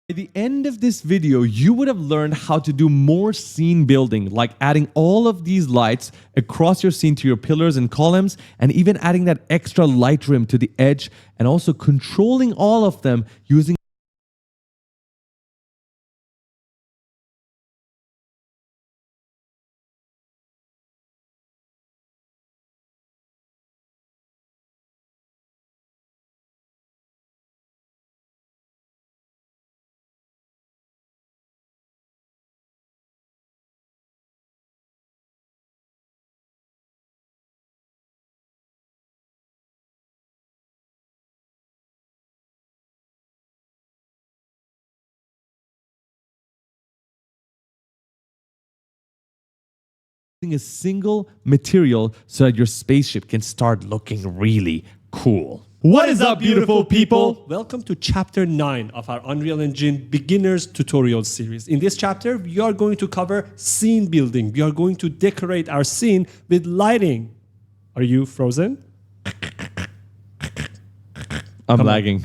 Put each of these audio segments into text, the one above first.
By the end of this video, you would have learned how to do more scene building, like adding all of these lights across your scene to your pillars and columns, and even adding that extra light rim to the edge, and also controlling all of them using a single material so that your spaceship can start looking really cool. What is up, beautiful people? Welcome to chapter 9 of our Unreal Engine beginners tutorial series. In this chapter, we are going to cover scene building. We are going to decorate our scene with lighting. Are you frozen? I'm lagging.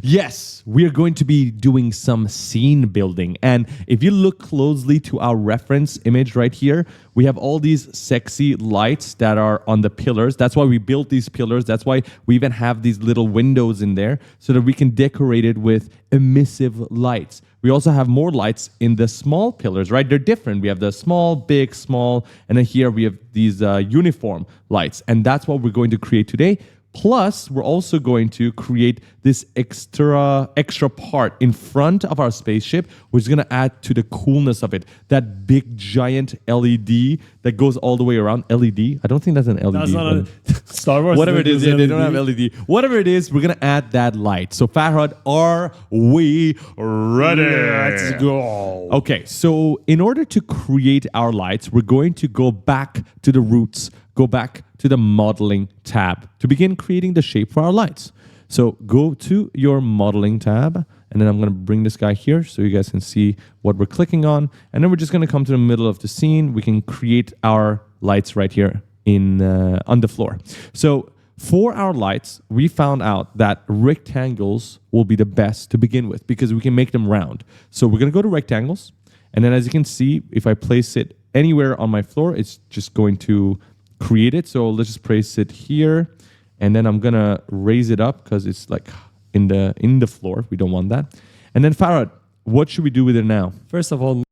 Yes, we are going to be doing some scene building. And if you look closely to our reference image right here, we have all these sexy lights that are on the pillars. That's why we built these pillars. That's why we even have these little windows in there so that we can decorate it with emissive lights. We also have more lights in the small pillars, right? They're different. We have the small, big, small, and then here we have these uniform lights. And that's what we're going to create today. Plus, we're also going to create this extra part in front of our spaceship, which is going to add to the coolness of it. That big giant LED that goes all the way around. LED? I don't think that's an LED. That's not a Star Wars. Whatever it is, yeah, they don't have LED. Whatever it is, we're going to add that light. So Farhad, are we ready? Let's go. Okay, so in order to create our lights, we're going to go back to the roots, go back to the modeling tab to begin creating the shape for our lights. So go to your modeling tab, and then I'm going to bring this guy here so you guys can see what we're clicking on. And then we're just going to come to the middle of the scene. We can create our lights right here on the floor. So for our lights, we found out that rectangles will be the best to begin with because we can make them round. So we're going to go to rectangles. And then as you can see, if I place it anywhere on my floor, it's just going to create it. So let's just place it here. And then I'm going to raise it up because it's like in the floor. We don't want that. And then Farhad, what should we do with it now? First of all,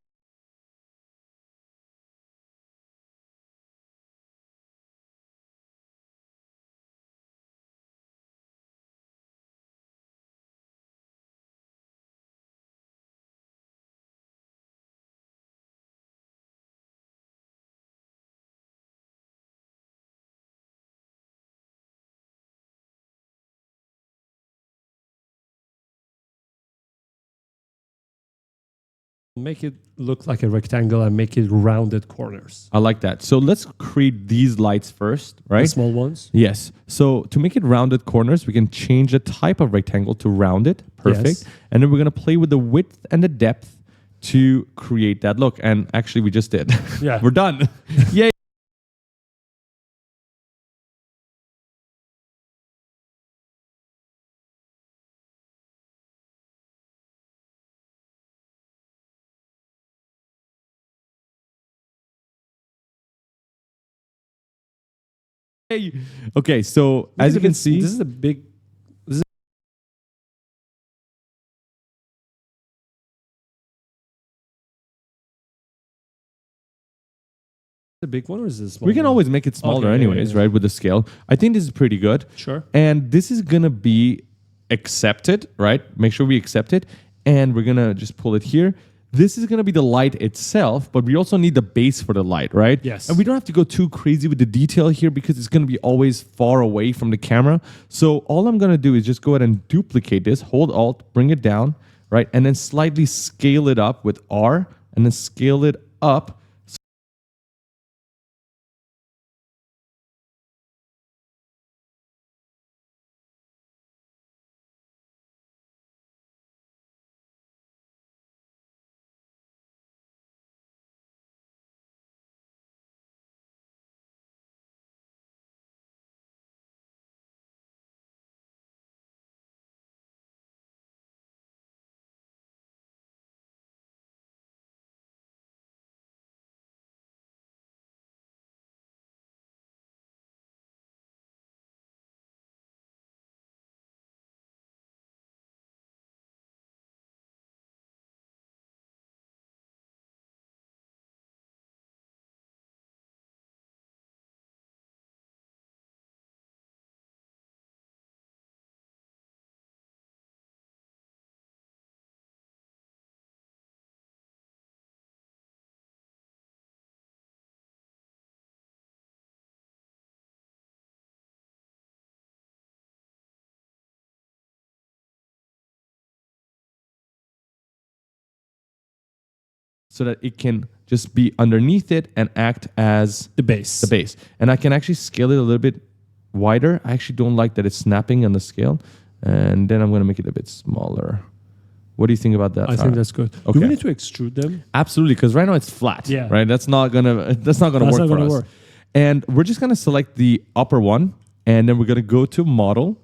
make it look like a rectangle and make it rounded corners. I like that. So let's create these lights first, right? The small ones? Yes. So to make it rounded corners, we can change the type of rectangle to rounded. Perfect. Yes. And then we're going to play with the width and the depth to create that look. And actually, we just did. Yeah. We're done. Yay. Okay, so as you can see, this is a big. This is a big one, or is this small? we can always make it smaller Okay, anyways, right, with the scale. I think this is pretty good. Sure. And this is going to be accepted, right? Make sure we accept it. And we're going to just pull it here. This is going to be the light itself, but we also need the base for the light, right? Yes. And we don't have to go too crazy with the detail here because it's going to be always far away from the camera. So all I'm going to do is just go ahead and duplicate this, hold Alt, bring it down, right? And then slightly scale it up with R and then scale it up so that it can just be underneath it and act as The base. the base. And I can actually scale it a little bit wider. I actually don't like that it's snapping on the scale. And then I'm going to make it a bit smaller. What do you think about that? I think that's good. Okay. Do we need to extrude them? Absolutely, because right now it's flat. Yeah. Right. That's not gonna work for us. And we're just gonna select the upper one, and then we're gonna go to model.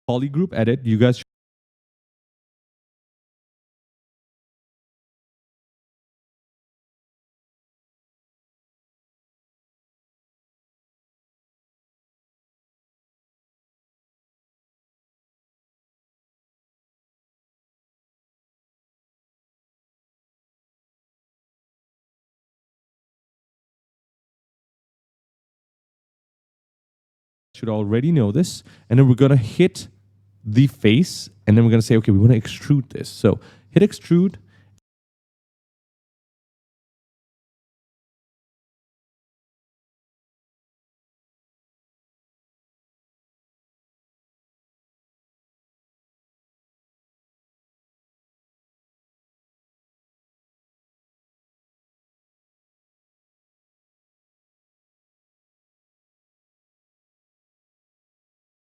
Polygroup edit. You guys should already know this. And then we're gonna hit the face, and then we're gonna say, okay, we want to extrude this. So hit extrude.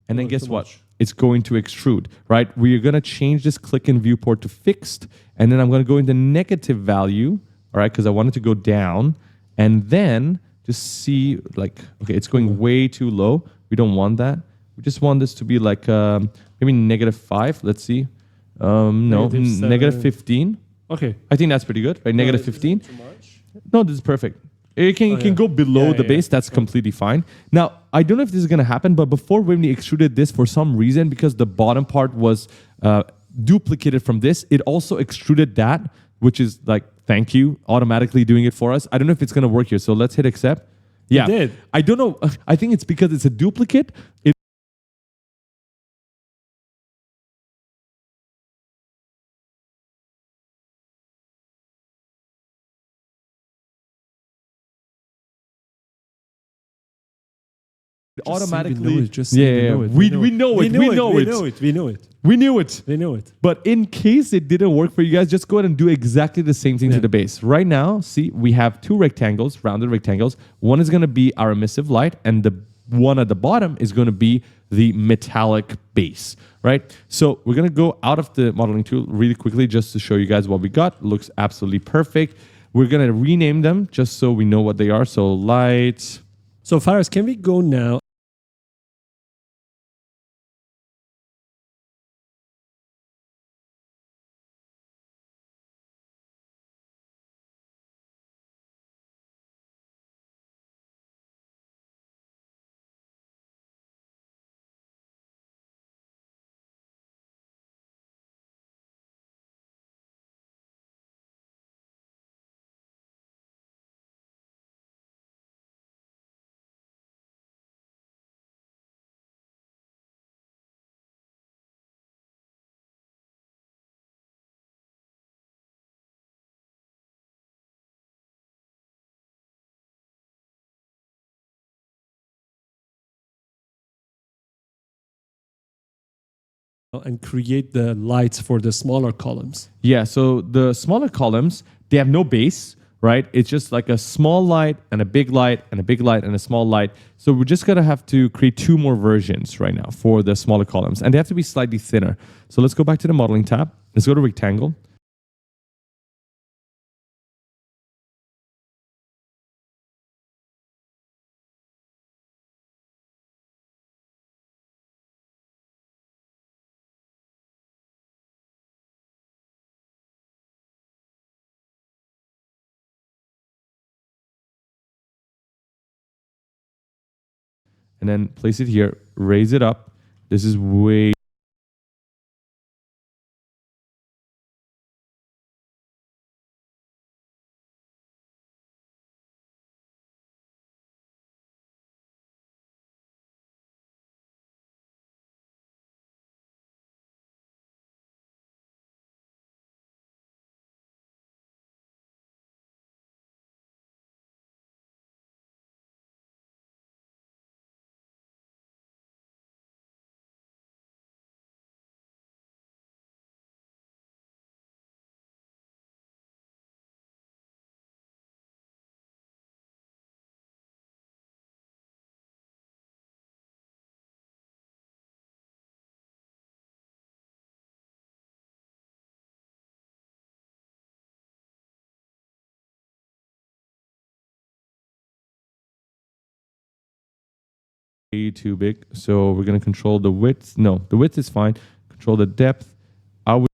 And then guess what? It's going to extrude, right? We're going to change this click and viewport to fixed. And then I'm going to go into negative value, all right? Because I want it to go down. And then just see like, okay, it's going way too low. We don't want that. We just want this to be like maybe -5. Let's see. No, -15. Okay. I think that's pretty good, right? -15. Too much? No, this is perfect. It can go below the base. That's completely fine. Now, I don't know if this is going to happen, but before when we extruded this, for some reason, because the bottom part was duplicated from this, it also extruded that, which is like, thank you, automatically doing it for us. I don't know if it's going to work here. So let's hit accept. Yeah. It did. I don't know. I think it's because it's a duplicate. Automatically, we know it. We know it. We knew it. But in case it didn't work for you guys, just go ahead and do exactly the same thing to the base. Right now, see, we have two rectangles, rounded rectangles. One is going to be our emissive light, and the one at the bottom is going to be the metallic base, right? So we're going to go out of the modeling tool really quickly just to show you guys what we got. Looks absolutely perfect. We're going to rename them just so we know what they are. So light. So Faraz, can we go now and create the lights for the smaller columns. Yeah, so the smaller columns, they have no base, right? It's just like a small light and a big light and a big light and a small light. So we're just gonna have to create 2 more versions right now for the smaller columns, and they have to be slightly thinner. So let's go back to the modeling tab. Let's go to rectangle. And then place it here, raise it up. This is way too big. So we're gonna control the width. No, the width is fine. Control the depth. I would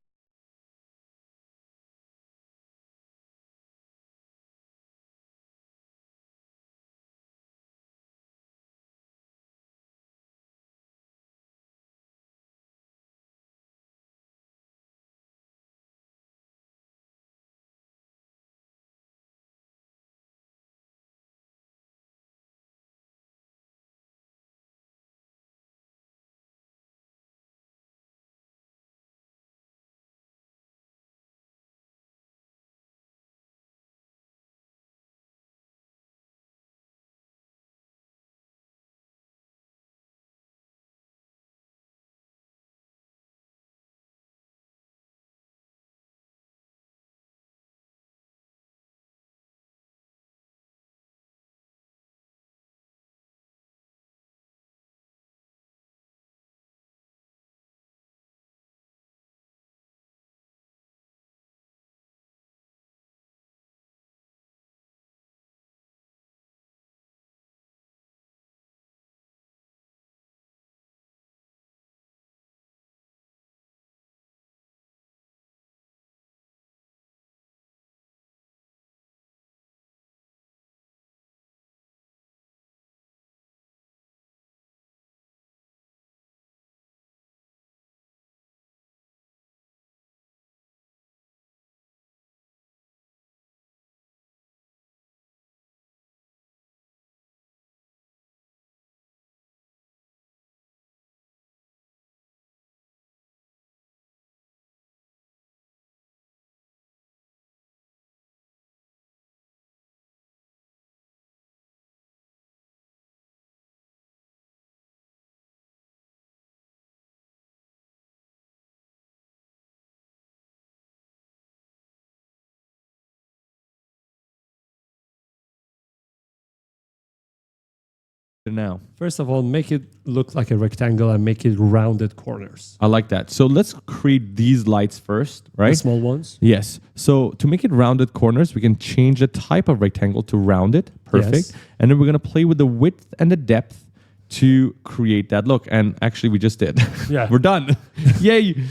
now. First of all, make it look like a rectangle and make it rounded corners. I like that. So let's create these lights first, right? The small ones? Yes. So to make it rounded corners, we can change the type of rectangle to rounded. Perfect. Yes. And then we're going to play with the width and the depth to create that look. And actually, we just did. Yeah. We're done. Yay.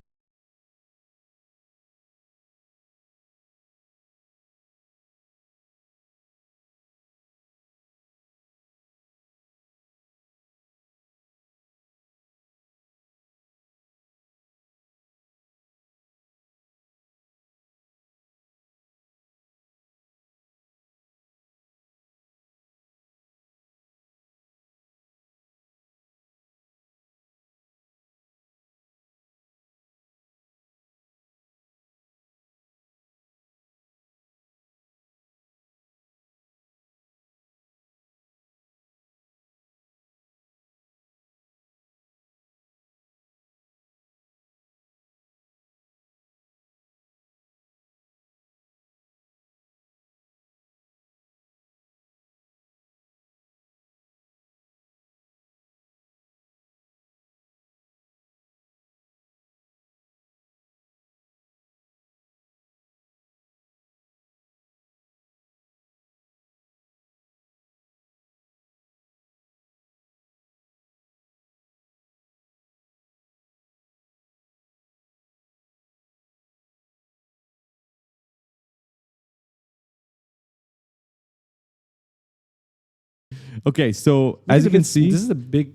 Okay, so as you can see, this is a big.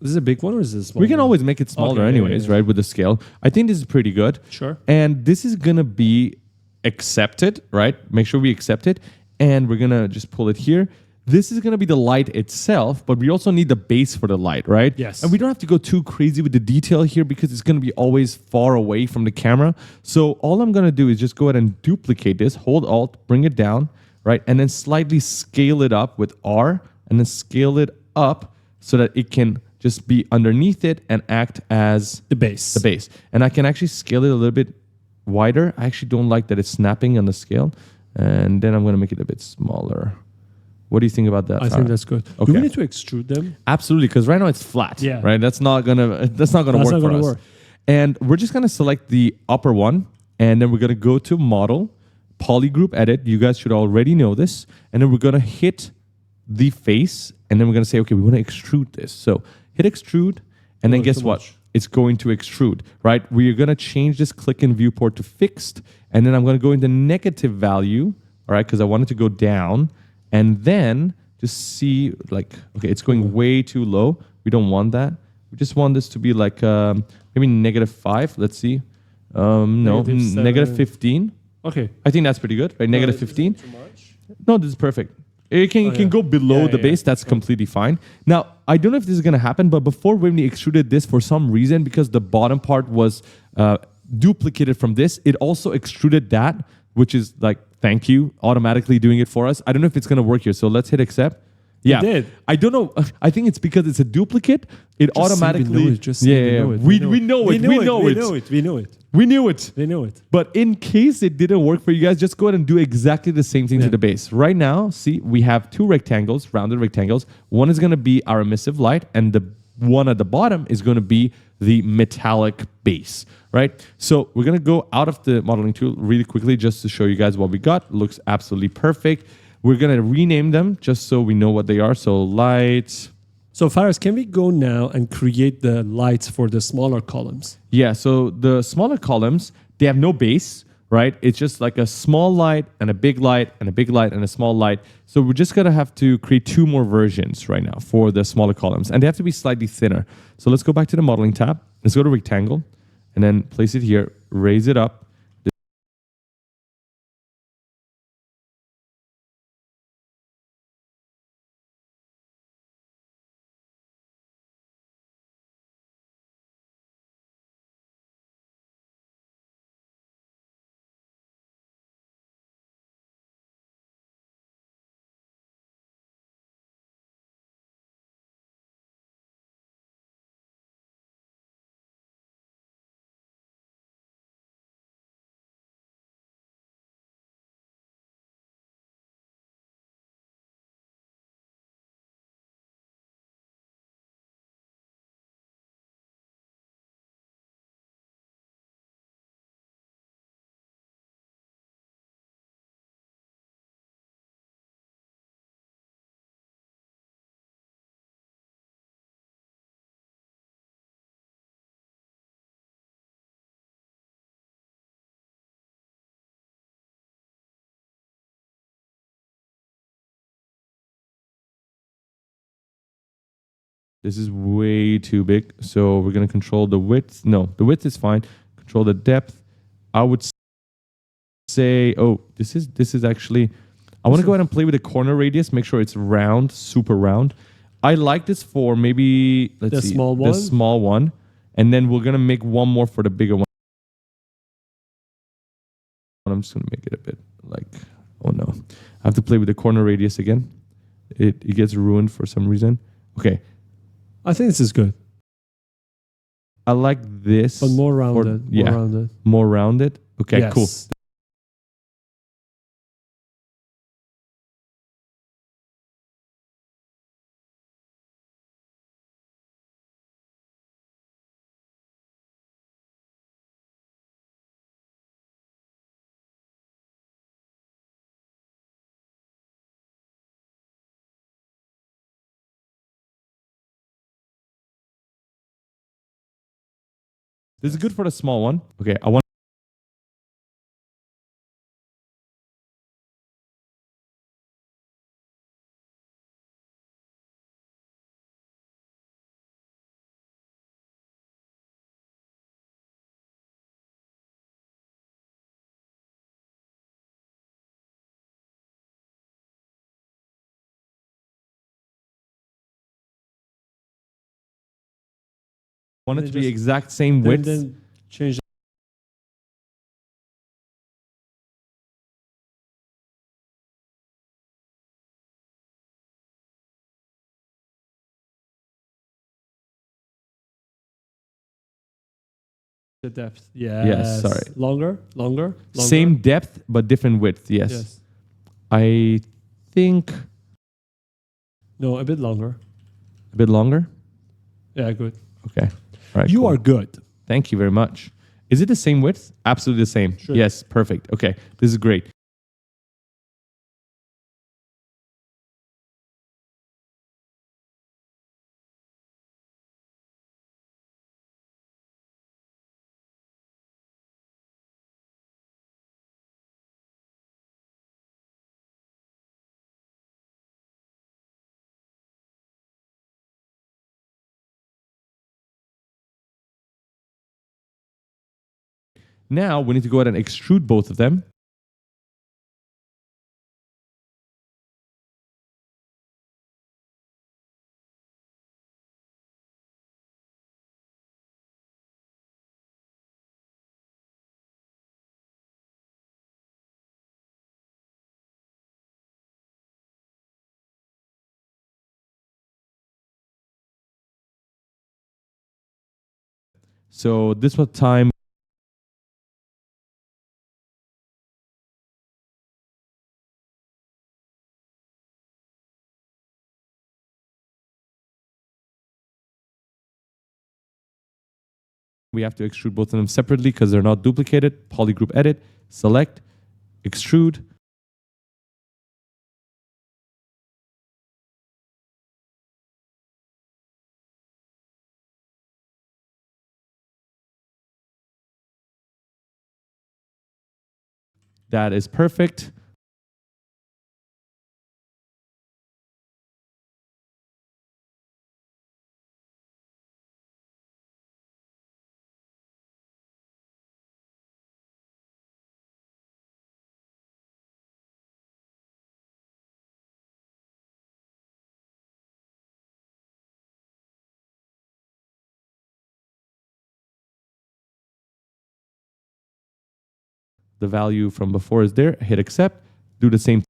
This is a big one, or is this a small? we can one? always make it smaller Okay, anyways, right, with the scale. I think this is pretty good. Sure. And this is going to be accepted, right? Make sure we accept it. And we're going to just pull it here. This is going to be the light itself, but we also need the base for the light, right? Yes. And we don't have to go too crazy with the detail here because it's going to be always far away from the camera. So all I'm going to do is just go ahead and duplicate this, hold Alt, bring it down, right? And then slightly scale it up with R and then scale it up so that it can just be underneath it and act as The base. the base. And I can actually scale it a little bit wider. I actually don't like that it's snapping on the scale. And then I'm going to make it a bit smaller. What do you think about that? I think that's good. Okay. Do we need to extrude them? Absolutely, because right now it's flat. Yeah. Right. That's not gonna work for us. Work. And we're just gonna select the upper one, and then we're gonna go to Model, Polygroup Edit. You guys should already know this. And then we're gonna hit the face, and then we're gonna say, okay, we want to extrude this. So hit extrude, and then guess what? It's going to extrude, right? We're gonna change this click and viewport to fixed, and then I'm gonna go into negative value, all right, because I want it to go down. And then just see, like, okay, it's going way too low. We don't want that. We just want this to be like maybe -5. Let's see. No, -15. Okay. I think that's pretty good, right? -15. Too much? No, this is perfect. It can go below the base. That's completely fine. Now, I don't know if this is going to happen, but before when we extruded this, for some reason, because the bottom part was duplicated from this, it also extruded that, which is like, thank you, automatically doing it for us. I don't know if it's going to work here. So let's hit accept. Yeah. It did. I don't know. I think it's because it's a duplicate. It Just automatically. we know it. Just know it. We know it. We know it. We knew it. They know it. But in case it didn't work for you guys, just go ahead and do exactly the same thing to the base. Right now, see, we have two rectangles, rounded rectangles. One is going to be our emissive light, and the one at the bottom is going to be the metallic base, right? So we're going to go out of the modeling tool really quickly just to show you guys what we got. Looks absolutely perfect. We're going to rename them just so we know what they are. So lights. So Faraz, can we go now and create the lights for the smaller columns? Yeah, so the smaller columns, they have no base, right? It's just like a small light and a big light and a big light and a small light. So we're just going to have to create two more versions right now for the smaller columns. And they have to be slightly thinner. So let's go back to the modeling tab. Let's go to rectangle and then place it here, raise it up. This is way too big. So we're going to control the width. No, the width is fine. Control the depth. I would say, oh, this is actually, I want to go ahead and play with the corner radius. Make sure it's round, super round. I like this for maybe, let's see, the small one. And then we're going to make one more for the bigger one. I'm just going to make it a bit like, oh no. I have to play with the corner radius again. It gets ruined for some reason. Okay. I think this is good. I like this. But more rounded. More rounded. More rounded. Okay, yes. Cool. This is good for the small one. Okay, I want Want it then to be just- exact same width. Then change the depth. Yes. sorry. Longer. Same depth, but different width. Yes. Yes. I think No, a bit longer. a bit longer. Yeah, good. Okay. All right. You cool. are good. Thank you very much. Is it the same width? Absolutely the same. Sure. Yes. Perfect. Okay. This is great. Now we need to go ahead and extrude both of them. So this was time we have to extrude both of them separately because they're not duplicated. Polygroup edit, select, extrude. That is perfect. The value from before is there. Hit accept. Do the same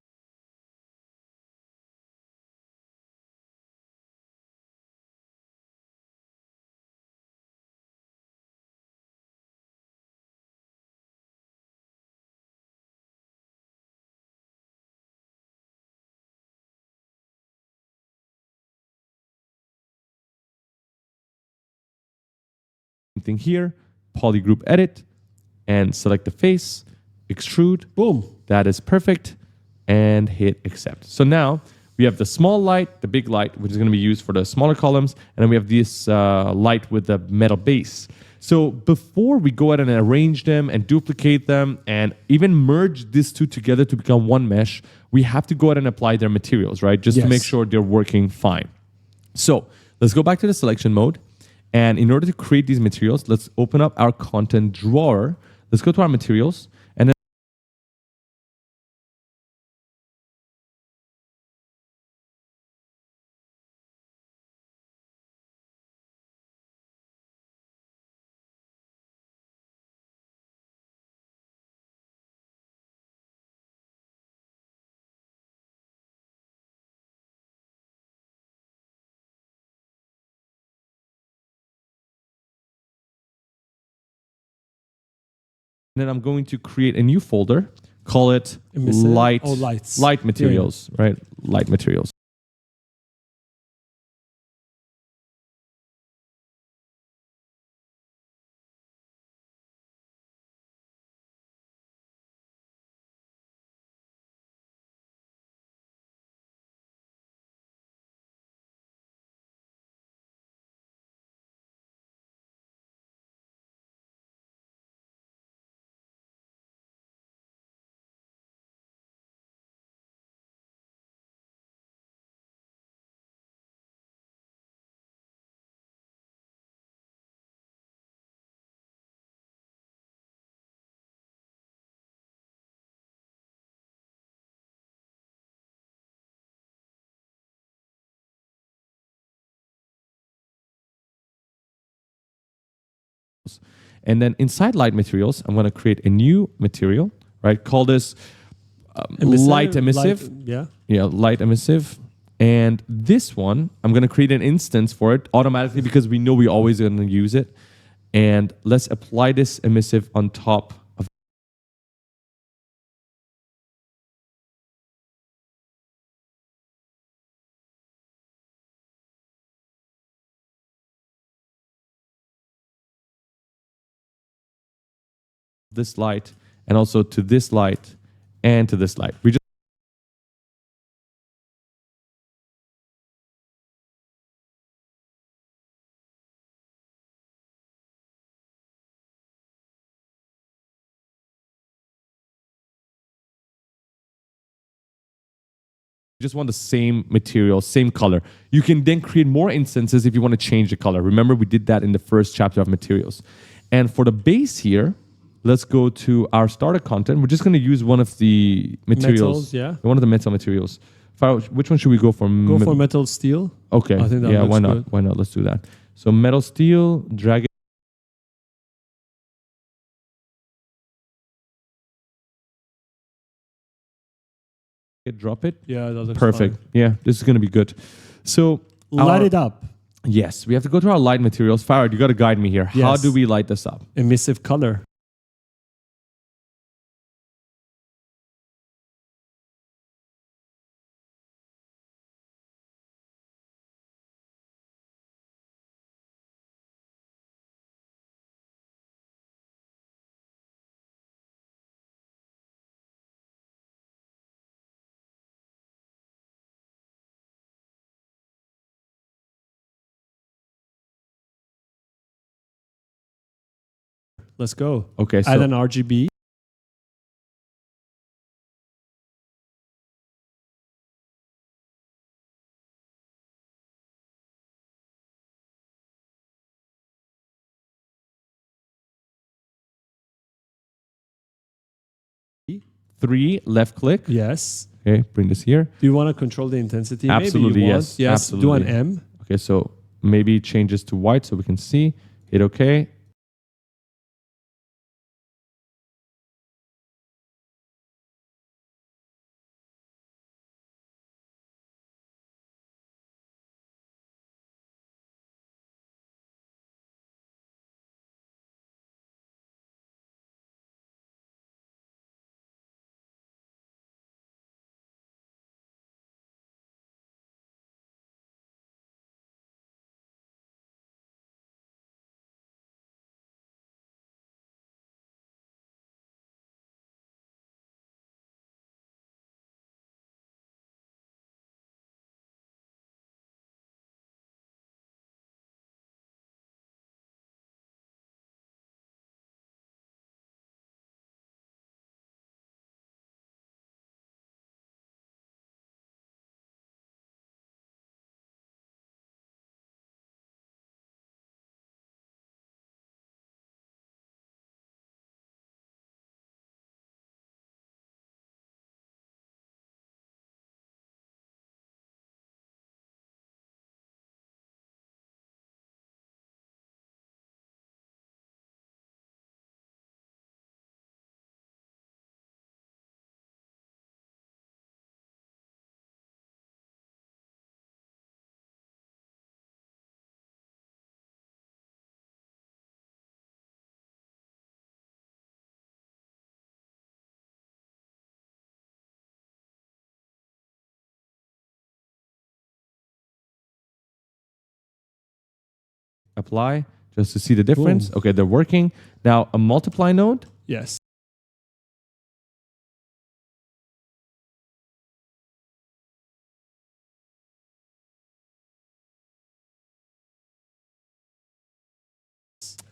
thing here. Polygroup edit and select the face, extrude. Boom. That is perfect. And hit accept. So now we have the small light, the big light, which is going to be used for the smaller columns. And then we have this light with the metal base. So before we go ahead and arrange them and duplicate them and even merge these two together to become one mesh, we have to go ahead and apply their materials, right? Just to make sure they're working fine. So let's go back to the selection mode. And in order to create these materials, let's open up our content drawer. Let's go to our materials. And then I'm going to create a new folder, call it light materials, right? Light materials. And then inside light materials, I'm going to create a new material, right? Call this light emissive. Yeah, light emissive. And this one, I'm going to create an instance for it automatically because we know we're always going to use it. And let's apply this emissive on top of this light, and also to this light and to this light. We just want the same material, same color. You can then create more instances if you want to change the color. Remember, we did that in the first chapter of materials. And for the base here, let's go to our starter content. We're just going to use one of the materials. One of the metal materials. Which one should we go for? Go for metal steel. Okay. I think that why not? good. Why not? Let's do that. So metal steel, drag it, drop it. Yeah, that looks perfect. fine. Yeah, this is going to be good. So light it up. Yes, we have to go to our light materials. Farad, you got to guide me here. Yes. How do we light this up? Emissive color. Let's go. Okay, so add an RGB. three, left click. Yes. Okay, bring this here. Do you want to control the intensity? Absolutely, maybe you yes. Want. Yes. Absolutely. Do an M. Okay, so maybe change this to white so we can see. Hit OK. Apply just to see the difference. Boom. Okay, they're working. Now a multiply node. Yes.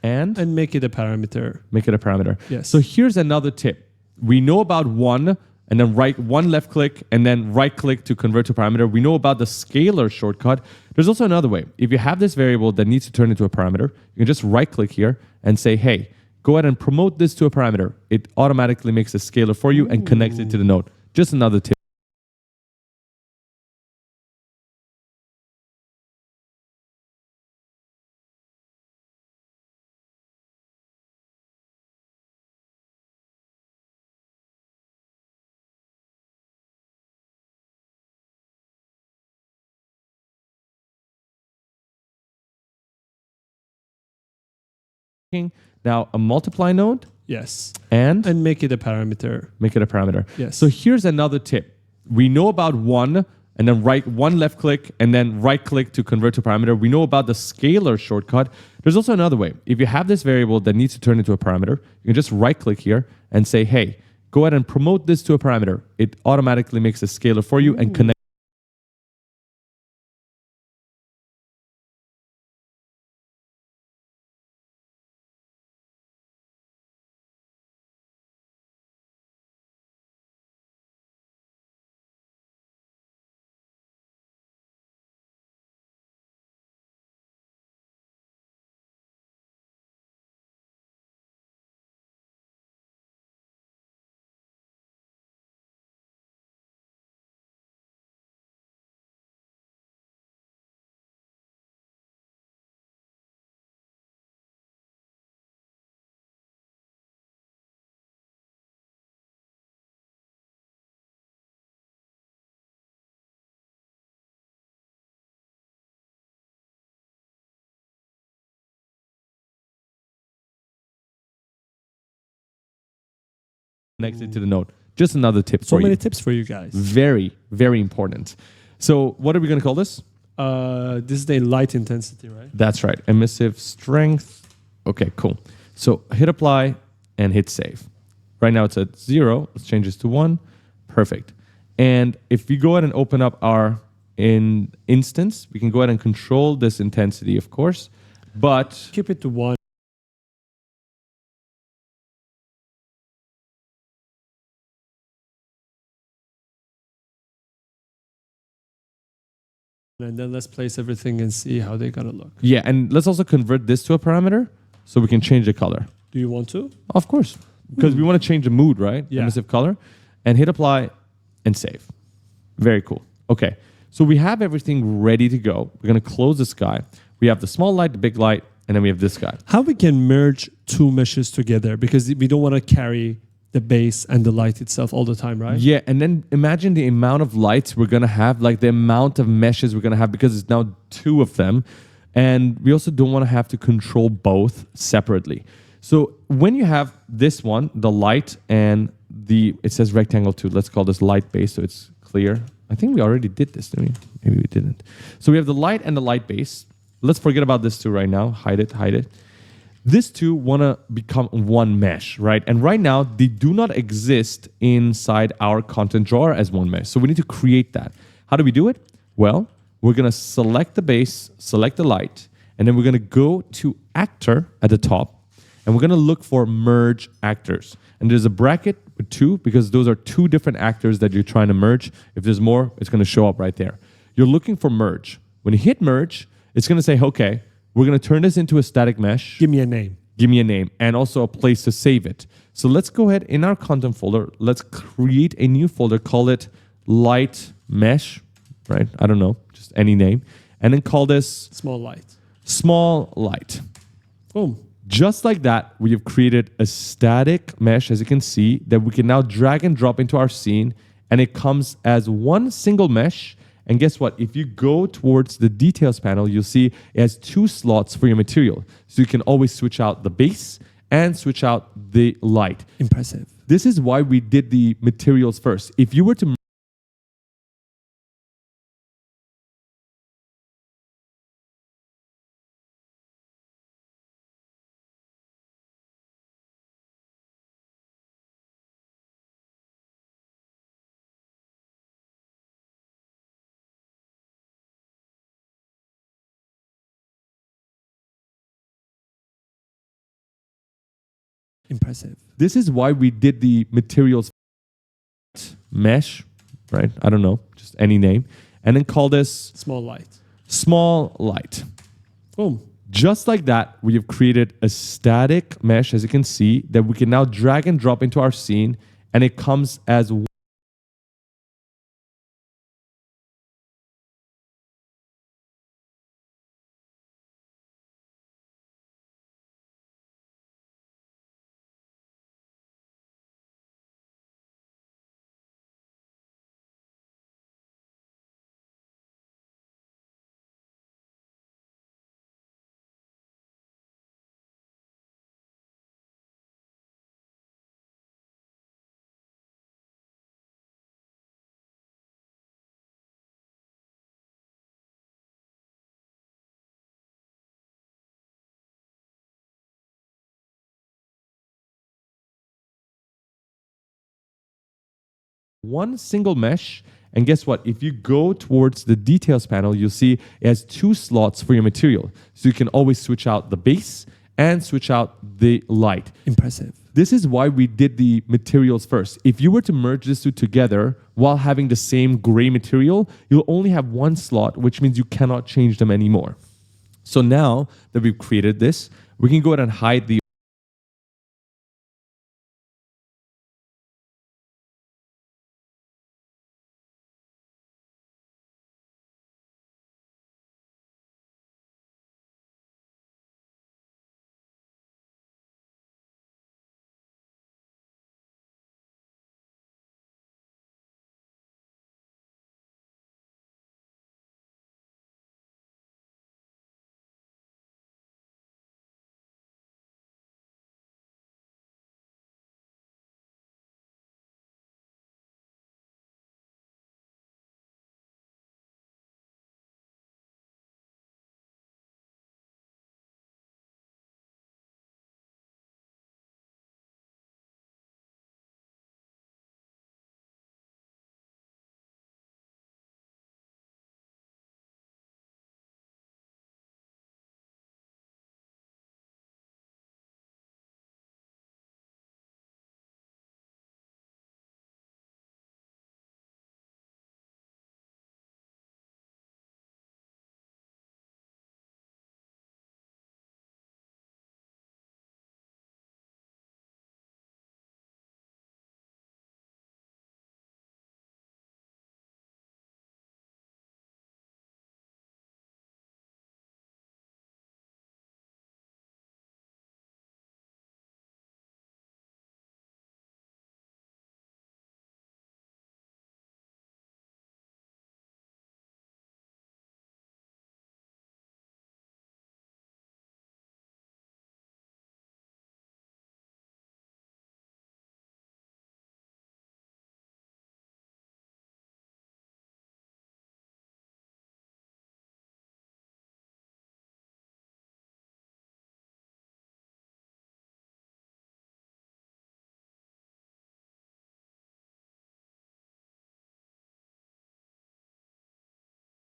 And make it a parameter. Make it a parameter. Yes. So here's another tip. We know about one, and then one left click, and then right click to convert to parameter. We know about the scalar shortcut. There's also another way. If you have this variable that needs to turn into a parameter, you can just right click here and say, hey, go ahead and promote this to a parameter. It automatically makes a scalar for you and connects it to the node. Just another tip. Now a multiply node Yes. and And make it a parameter. make it a parameter. Yes. So here's another tip. We know about one and then one left click and then right click to convert to parameter. We know about the scalar shortcut. There's also another way. If you have this variable that needs to turn into a parameter, you can just right click here and say, hey, go ahead and promote this to a parameter. It automatically makes a scalar for you and connects it to the node. Just another tip So for many you. tips for you guys. Very, very important. So what are we going to call this? This is the light intensity, right? That's right. Emissive strength. Okay, cool. So hit apply and hit save. Right now it's at 0. Let's change this to 1. Perfect. And if we go ahead and open up our instance, we can go ahead and control this intensity, of course. But Keep it to 1. And then let's place everything and see how they're going to look. yeah, and let's also convert this to a parameter so we can change the color. Do you want to? Of course, because we want to change the mood, right? Yeah. Emissive color. And hit apply and save. Very cool. Okay, so we have everything ready to go. We're going to close this guy. We have the small light, the big light, and then we have this guy. How we can merge two meshes together, because we don't want to carry the base and the light itself all the time, right? Yeah, and then imagine the amount of lights we're going to have, like the amount of meshes we're going to have, because it's now 2 of them. And we also don't want to have to control both separately. So when you have this one, the light and it says rectangle 2. Let's call this light base so it's clear. I think we already did this, didn't we? Maybe we didn't. So we have the light and the light base. Let's forget about this 2 right now. Hide it, hide it. These 2 want to become one mesh, right? And right now, they do not exist inside our content drawer as one mesh. So we need to create that. How do we do it? Well, we're going to select the base, select the light, and then we're going to go to actor at the top, and we're going to look for merge actors. And there's a bracket with 2 because those are 2 different actors that you're trying to merge. If there's more, it's going to show up right there. You're looking for merge. When you hit merge, it's going to say, okay, we're going to turn this into a static mesh. Give me a name. Give me a name and also a place to save it. So let's go ahead in our content folder. Let's create a new folder. Call it light mesh, right? I don't know, just any name. And then call this Small light. small light. Boom. Just like that, we have created a static mesh, as you can see, that we can now drag and drop into our scene. And it comes as one single mesh. And guess what? If you go towards the details panel, you'll see it has 2 slots for your material. So you can always switch out the base and switch out the light. Impressive. This is why we did the materials first. If you were to Impressive. This is why we did the materials mesh, right? I don't know, just any name. And then call this Small light. small light. Boom. Just like that, we have created a static mesh, as you can see, that we can now drag and drop into our scene. And it comes as one single mesh. And guess what? If you go towards the details panel, you'll see it has 2 slots for your material. So you can always switch out the base and switch out the light. Impressive. This is why we did the materials first. If you were to merge these two together while having the same gray material, you'll only have 1 slot, which means you cannot change them anymore. So now that we've created this, we can go ahead and hide the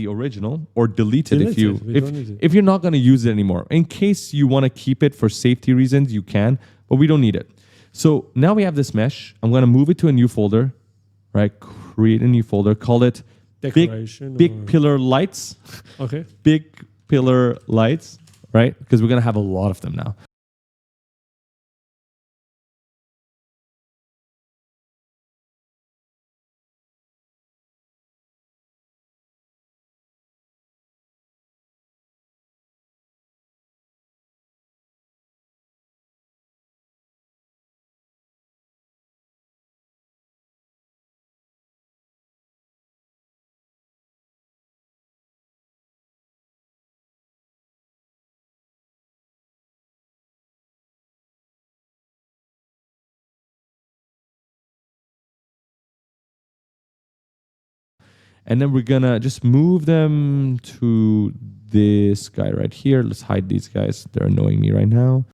original or delete it if you're not going to use it anymore. In case you want to keep it for safety reasons, you can, but we don't need it. So now we have this mesh. I'm going to move it to a new folder, right? Create a new folder, call it big pillar lights. Okay. Big pillar lights, right? Because we're going to have a lot of them now. And then we're gonna just move them to this guy right here. Let's hide these guys. They're annoying me right now.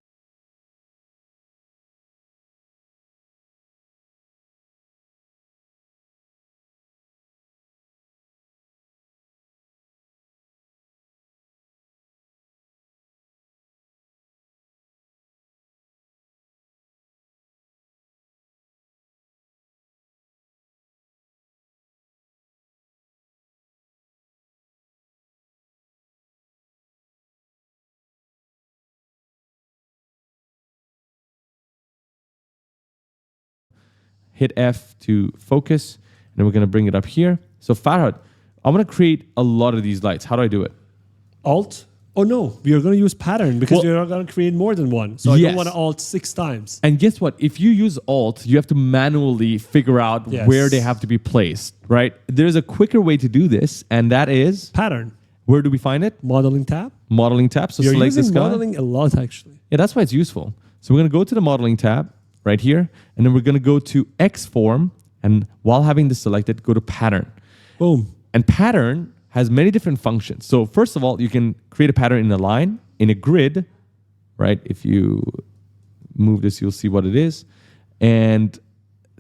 Hit F to focus, and then we're gonna bring it up here. So Farhad, I'm gonna create a lot of these lights. How do I do it? Alt? Oh no, we are going to use pattern because Well, you're not going to create more than one. So I yes. don't want to alt 6 times. And guess what? If you use Alt, you have to manually figure out Yes. where they have to be placed, right? There's a quicker way to do this, and that is, Pattern. where do we find it? Modeling tab. Modeling tab. So You're select using this guy. modeling a lot actually. Yeah, that's why it's useful. So we're going to go to the modeling tab right here, and then we're going to go to X form, and while having this selected, go to pattern. Boom. And pattern has many different functions. So first of all, you can create a pattern in a line, in a grid, right? If you move this, you'll see what it is. And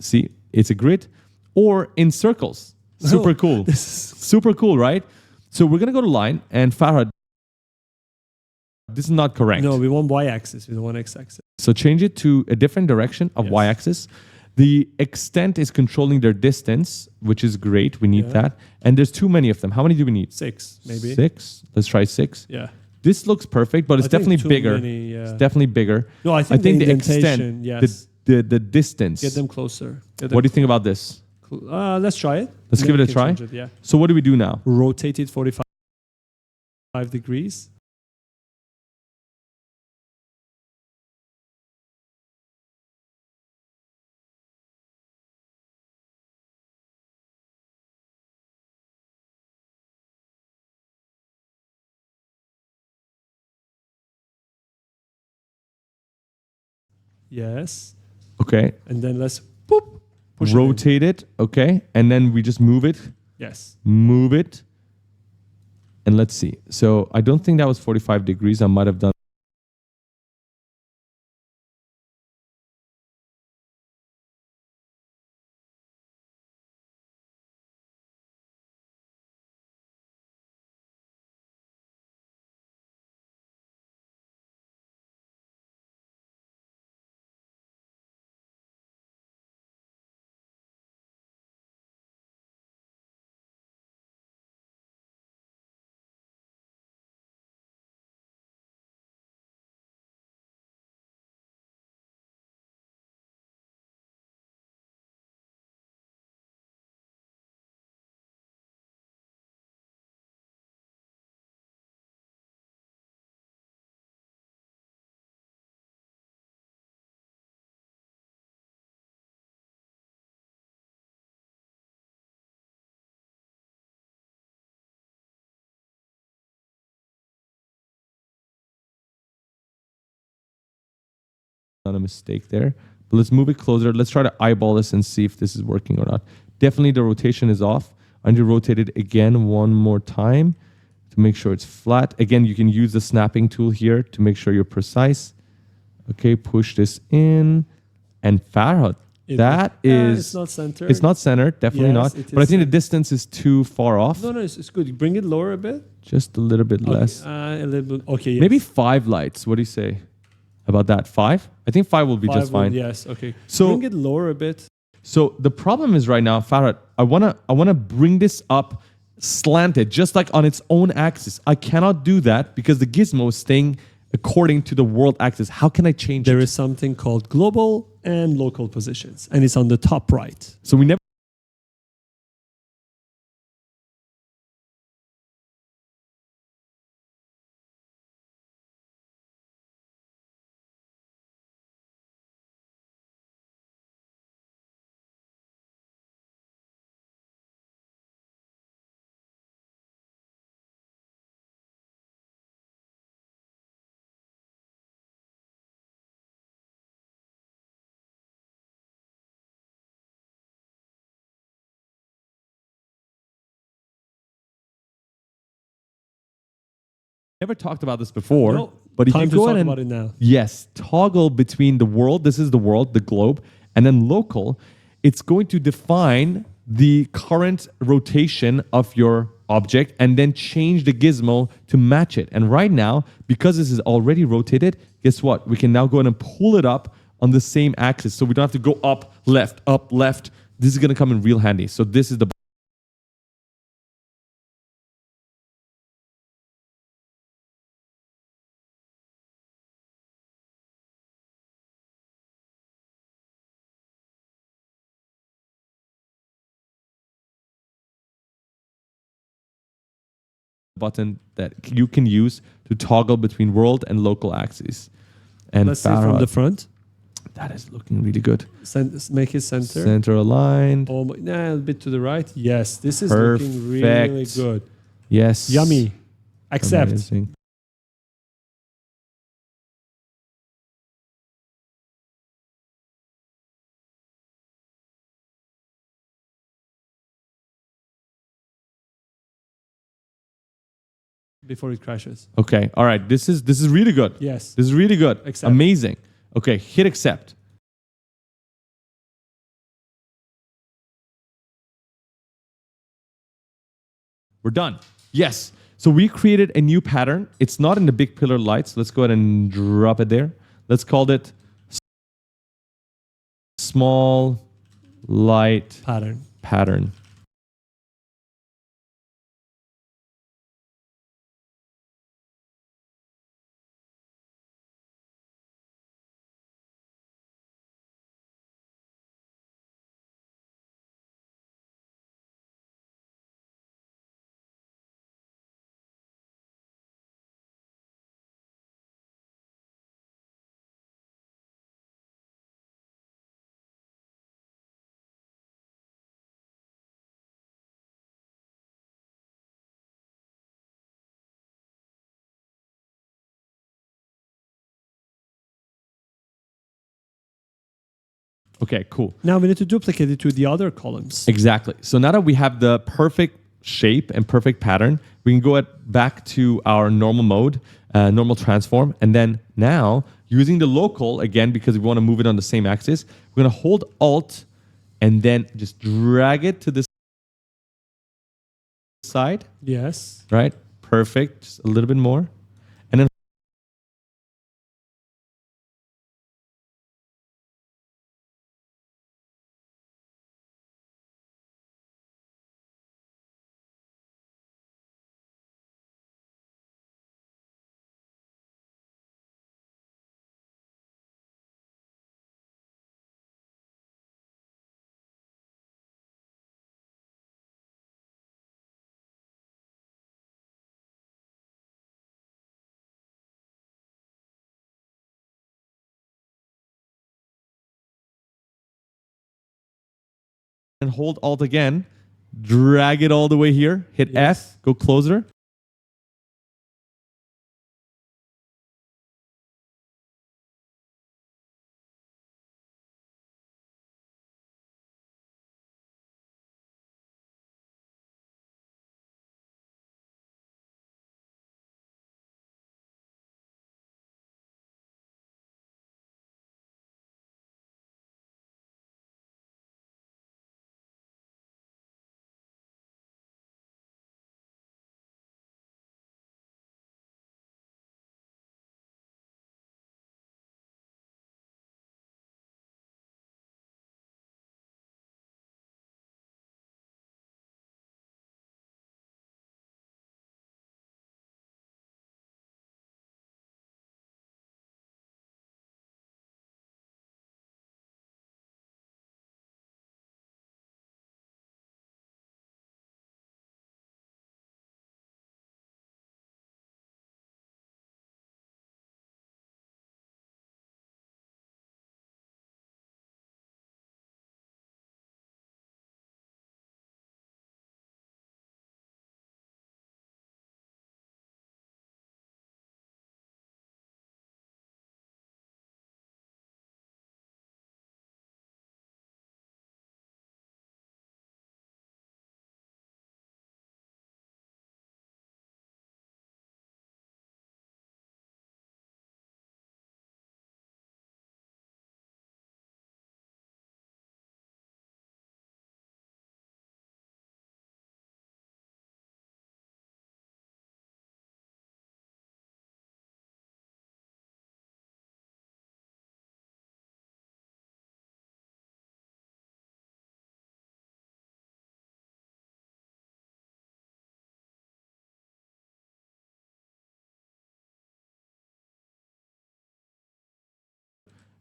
see, it's a grid. or in circles. Super cool. Super cool, right? So we're going to go to line, and Farhad, this is not correct. No, we want y-axis. We don't want x-axis. So change it to a different direction of y-axis. The extent is controlling their distance, which is great. We need that. And there's too many of them. How many do we need? 6, maybe. 6. Let's try 6. Yeah. This looks perfect, but it's definitely bigger. It's definitely bigger. No, I think the extent, the distance. Get them closer. What do you think about this? Let's try it. Let's give it a try. So what do we do now? Rotate it 45 degrees. Yes. Okay. And then let's push rotate it. Okay. And then we just move it. Yes. Move it. And let's see. So I don't think that was 45 degrees. I might have done. Not a mistake there, but let's move it closer. Let's try to eyeball this and see if this is working or not. Definitely the rotation is off. I need to rotate it again one more time to make sure it's flat. Again, you can use the snapping tool here to make sure you're precise. Okay, push this in, and Farhad, it's not centered. It's not centered, definitely not. But I think the distance is too far off. No, it's good. Bring it lower a bit. Just a little bit less. A little bit. Okay. Yes. Maybe 5 lights. What do you say about that? 5? I think 5 will be just fine. Yes. Okay. So bring it lower a bit. So the problem is right now, Farhad, I wanna bring this up slanted, just like on its own axis. I cannot do that because the gizmo is staying according to the world axis. How can I change it? There is something called global and local positions, and it's on the top right. So we never talked about this before. No, but if time you to go talk in about it now. Yes, toggle between the world, this is the world, the globe, and then local, it's going to define the current rotation of your object and then change the gizmo to match it. And right now, because this is already rotated, guess what? We can now go in and pull it up on the same axis. So we don't have to go up, left. This is going to come in real handy. So this is the button that you can use to toggle between world and local axes. And let's see from the front. That is looking really good. Make it center. Center aligned. A bit to the right. Yes, this is looking really good. Yes. Yummy. Accept. Amazing. Before it crashes. Okay. All right. This is really good. Yes. This is really good. Accept. Amazing. Okay. Hit accept. We're done. Yes. So we created a new pattern. It's not in the big pillar lights. Let's go ahead and drop it there. Let's call it small light pattern. Okay, cool. Now we need to duplicate it to the other columns. Exactly. So now that we have the perfect shape and perfect pattern, we can go back to our normal mode, normal transform. And then now using the local, again, because we want to move it on the same axis, we're going to hold Alt and then just drag it to this side. Yes. Right? Perfect. Just a little bit more. And then hold Alt again, drag it all the way here, hit Yes. F, go closer.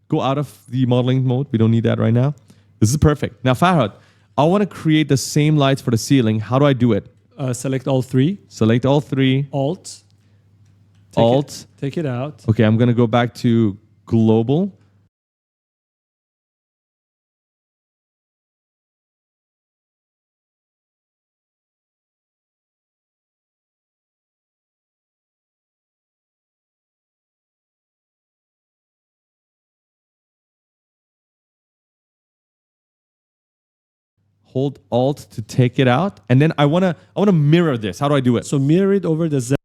Go out of the modeling mode. We don't need that right now. This is perfect. Now, Farhad, I want to create the same lights for the ceiling. How do I do it? Select all three. Select all three. Alt. Alt. Take it out. Okay, I'm going to go back to global. Hold Alt to take it out. And then I want to mirror this. How do I do it? So mirror it over the Z.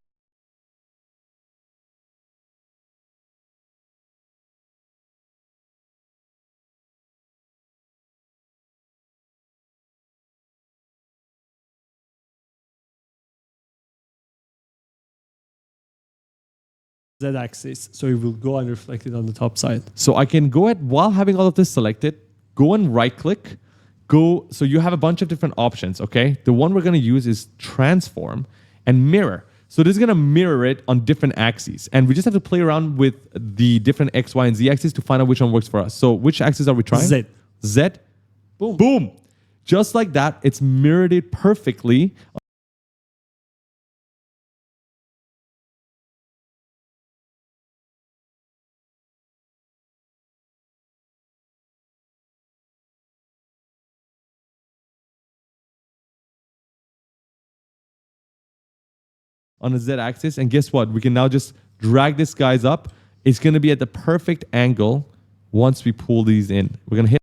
Z-axis. So it will go and reflect it on the top side. So I can go ahead, while having all of this selected, go and right click, go. So you have a bunch of different options, okay? The one we're gonna use is transform and mirror. So this is gonna mirror it on different axes. And we just have to play around with the different X, Y, and Z axes to find out which one works for us. So which axis are we trying? Z. Z. Boom. Boom. Just like that, it's mirrored it perfectly. On a Z axis. And guess what? We can now just drag this guys up. It's going to be at the perfect angle once we pull these in. We're going to hit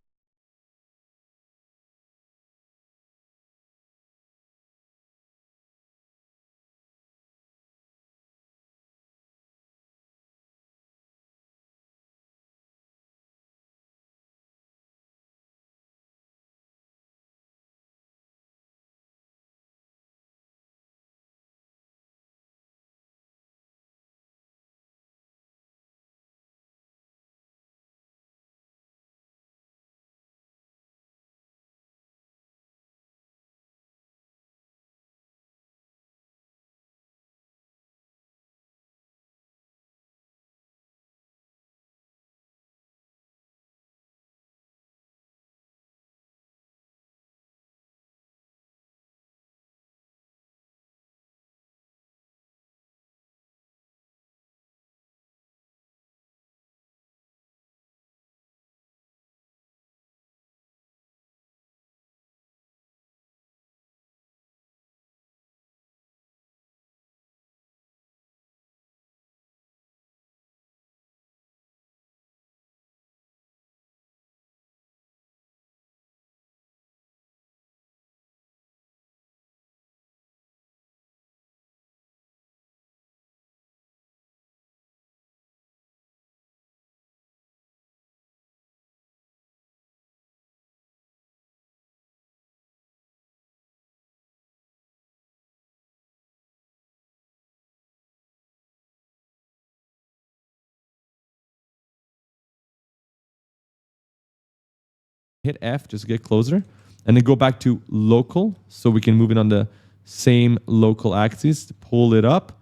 F just to get closer. And then go back to local so we can move it on the same local axis. Pull it up,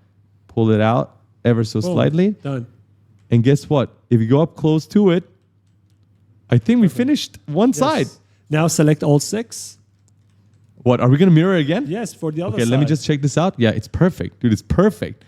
pull it out ever so slightly. Done. And guess what? If you go up close to it, I think we finished one side. Now select all 6. What, are we going to mirror again? Yes, for the other side. Okay, let me just check this out. Yeah, it's perfect. Dude, it's perfect.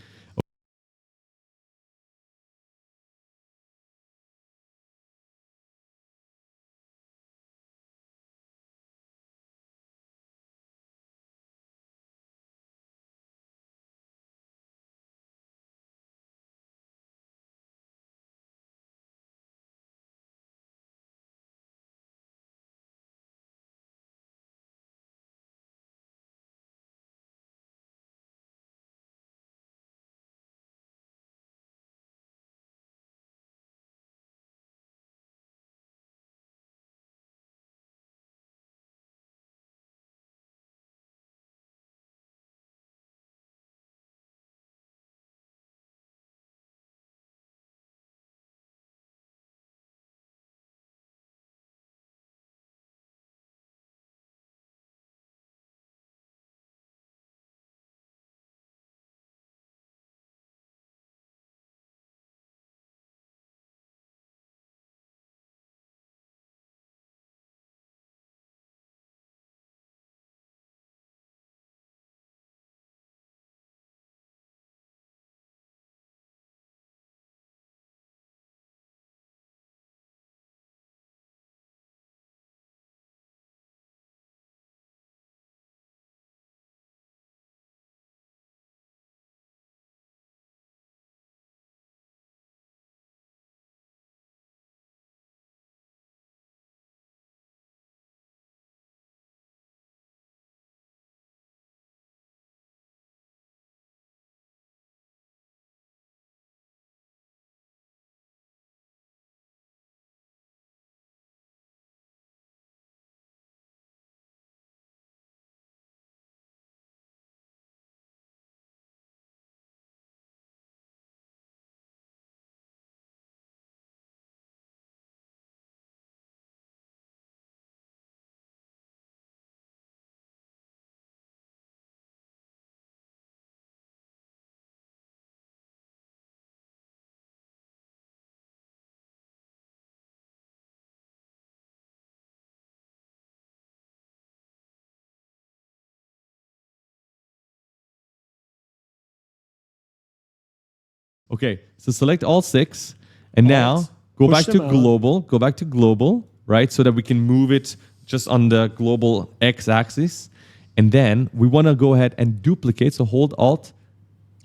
Okay, so select all 6, and now Alt, go push back to them out. global. Go back to global, right? So that we can move it just on the global x-axis. And then we want to go ahead and duplicate. So hold Alt,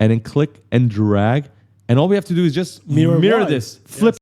and then click and drag. And all we have to do is just mirror Y. this, flip.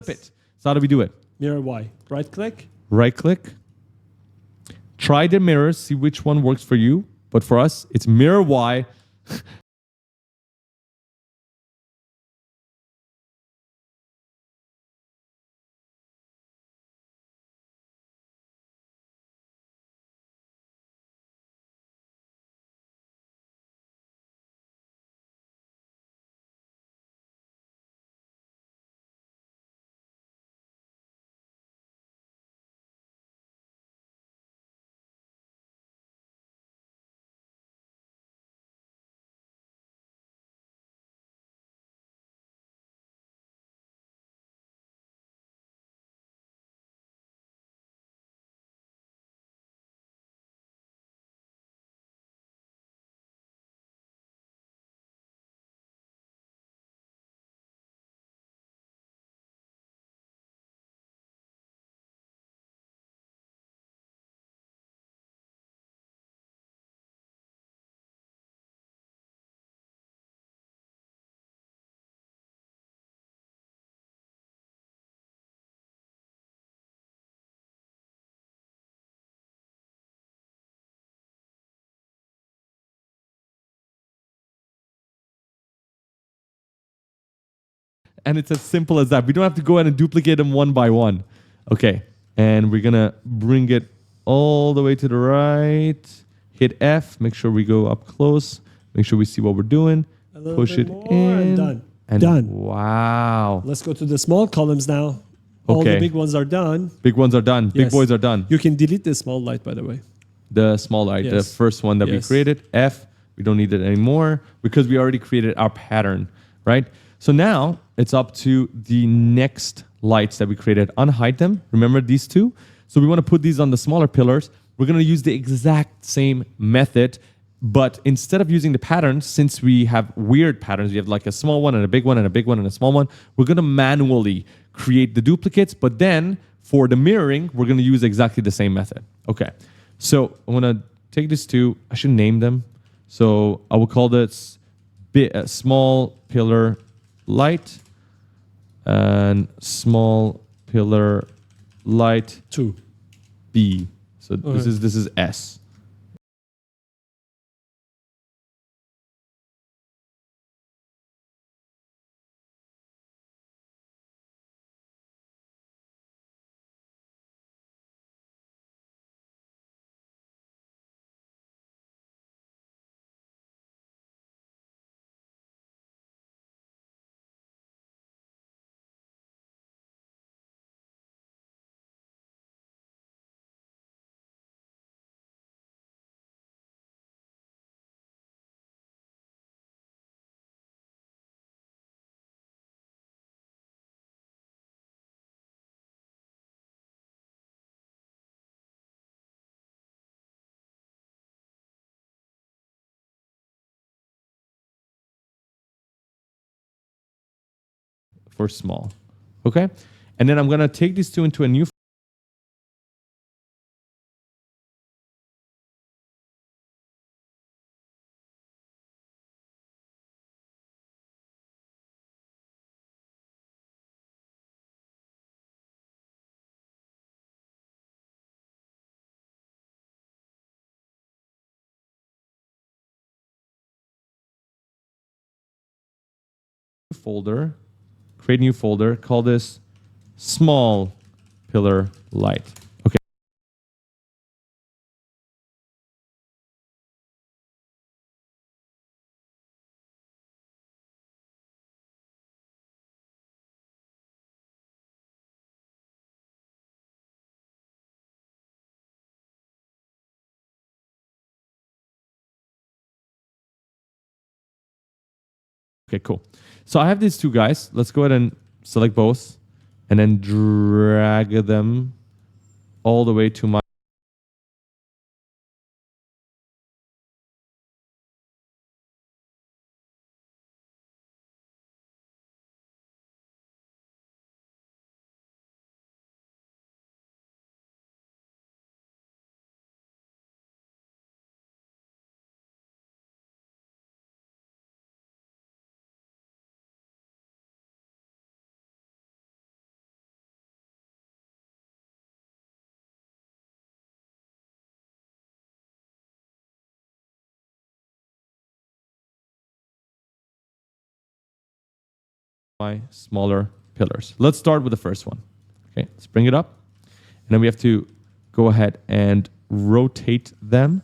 Yes. It. So how do we do it? Mirror Y. Right click. Right click. Try the mirrors, see which one works for you. But for us, it's mirror Y. And it's as simple as that. We don't have to go ahead and duplicate them one by one. Okay, and we're gonna bring it all the way to the right. Hit F, make sure we go up close. Make sure we see what we're doing. A little Push bit it more in. and done. And Done. wow. Let's go to the small columns now. All the Okay. big ones are done. Big ones are done. Big Yes. boys are done. You can delete the small light, by the way. The small light, the Yes. first one that we Yes. created, F, we don't need it anymore because we already created our pattern, right? So now it's up to the next lights that we created. Unhide them. Remember these two? So we want to put these on the smaller pillars. We're going to use the exact same method, but instead of using the patterns, since we have weird patterns, we have like a small one and a big one and a big one and a small one, we're going to manually create the duplicates, but then for the mirroring, we're going to use exactly the same method. Okay, so I'm going to take these two. I should name them. So I will call this small pillar light and small pillar light 2. B. So Okay. this is S. For small. Okay? And then I'm going to take these two into a new folder, create a new folder, call this small pillar light. Okay. Okay, cool. So I have these two guys. Let's go ahead and select both and then drag them all the way to my smaller pillars. Let's start with the first one. Okay, let's bring it up. And then we have to go ahead and rotate them.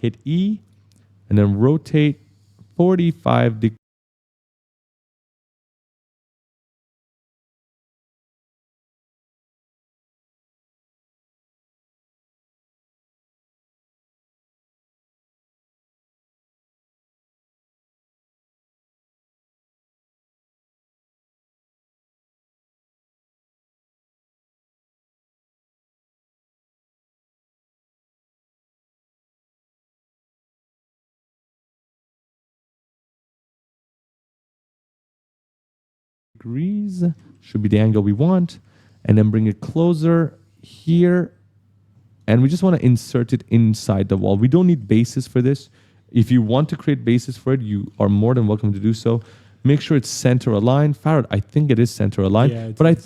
hit E, and then rotate 45 degrees, should be the angle we want, and then bring it closer here, and we just want to insert it inside the wall. We don't need bases for this. If you want to create bases for it, you are more than welcome to do so. Make sure it's center aligned. Farad, I think it is center aligned, Yeah, but I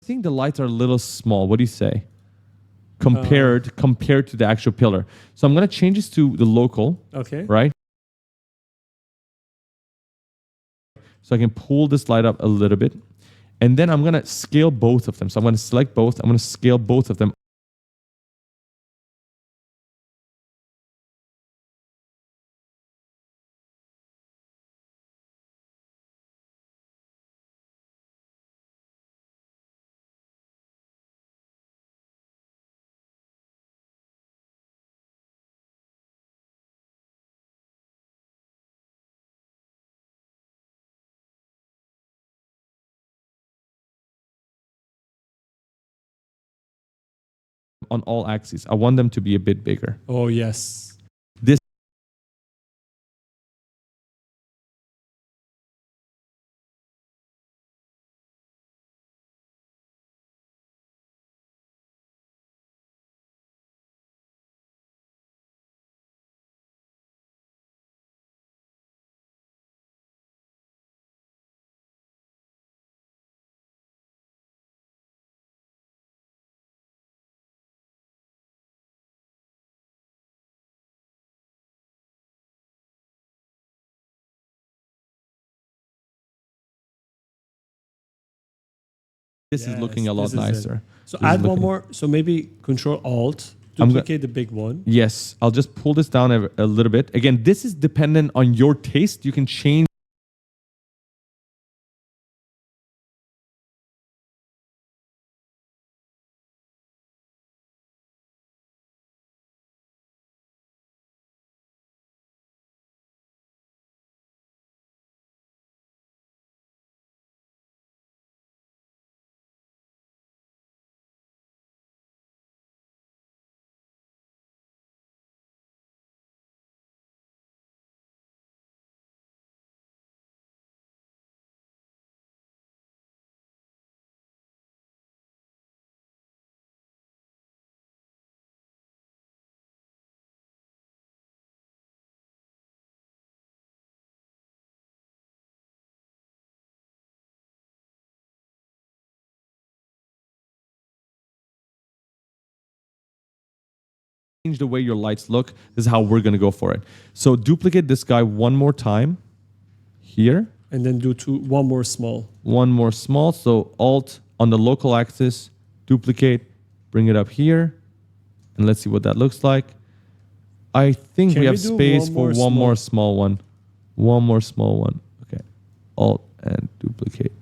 think the lights are a little small. What do you say? Compared to the actual pillar. So I'm going to change this to the local, Okay. right? So I can pull this light up a little bit. And then I'm going to scale both of them. So I'm going to select both. I'm going to scale both of them. On all axes. I want them to be a bit bigger. Oh, yes. This is looking a lot nicer. So This is add one looking- more. So maybe Control Alt, I'm go- duplicate the big one. Yes, I'll just pull this down a little bit. Again, this is dependent on your taste. You can change the way your lights look. This is how we're going to go for it. So duplicate this guy one more time here. And then do one more small. One more small. So Alt on the local axis, duplicate, bring it up here. And let's see what that looks like. I think Can we we have do space one for more one more small one. One more small one. Okay. Alt and duplicate.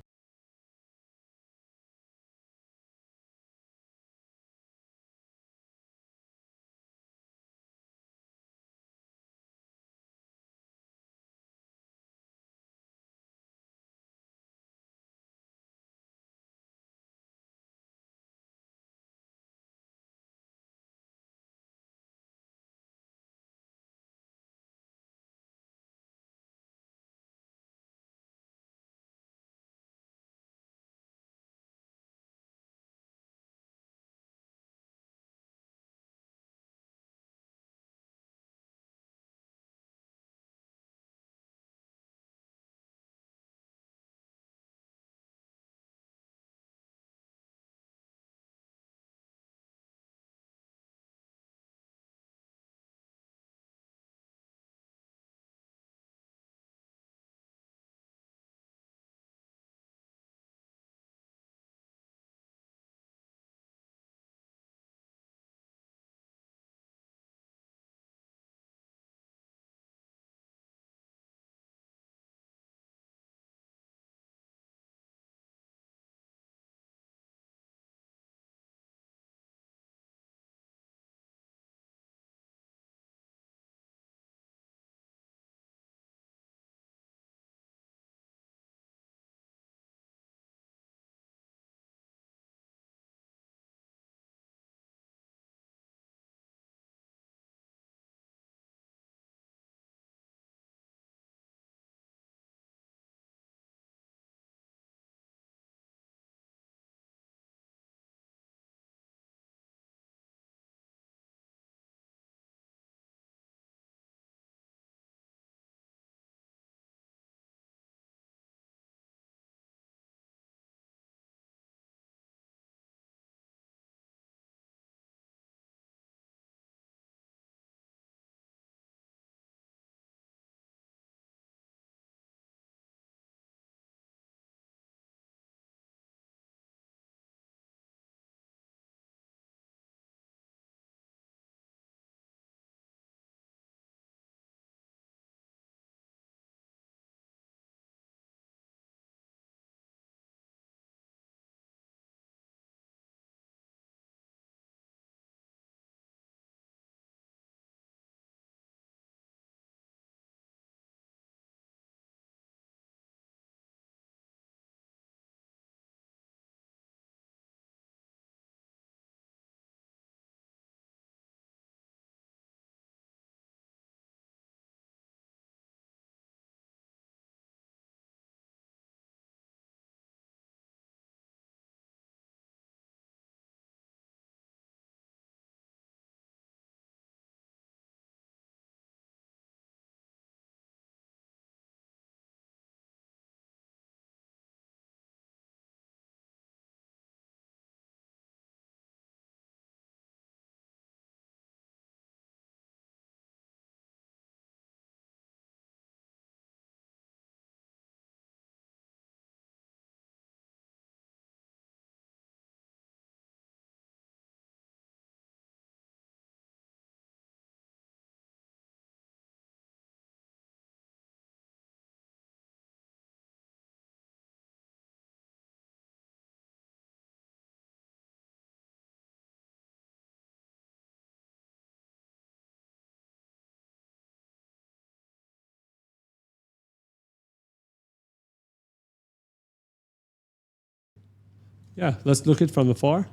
Yeah, let's look it from afar.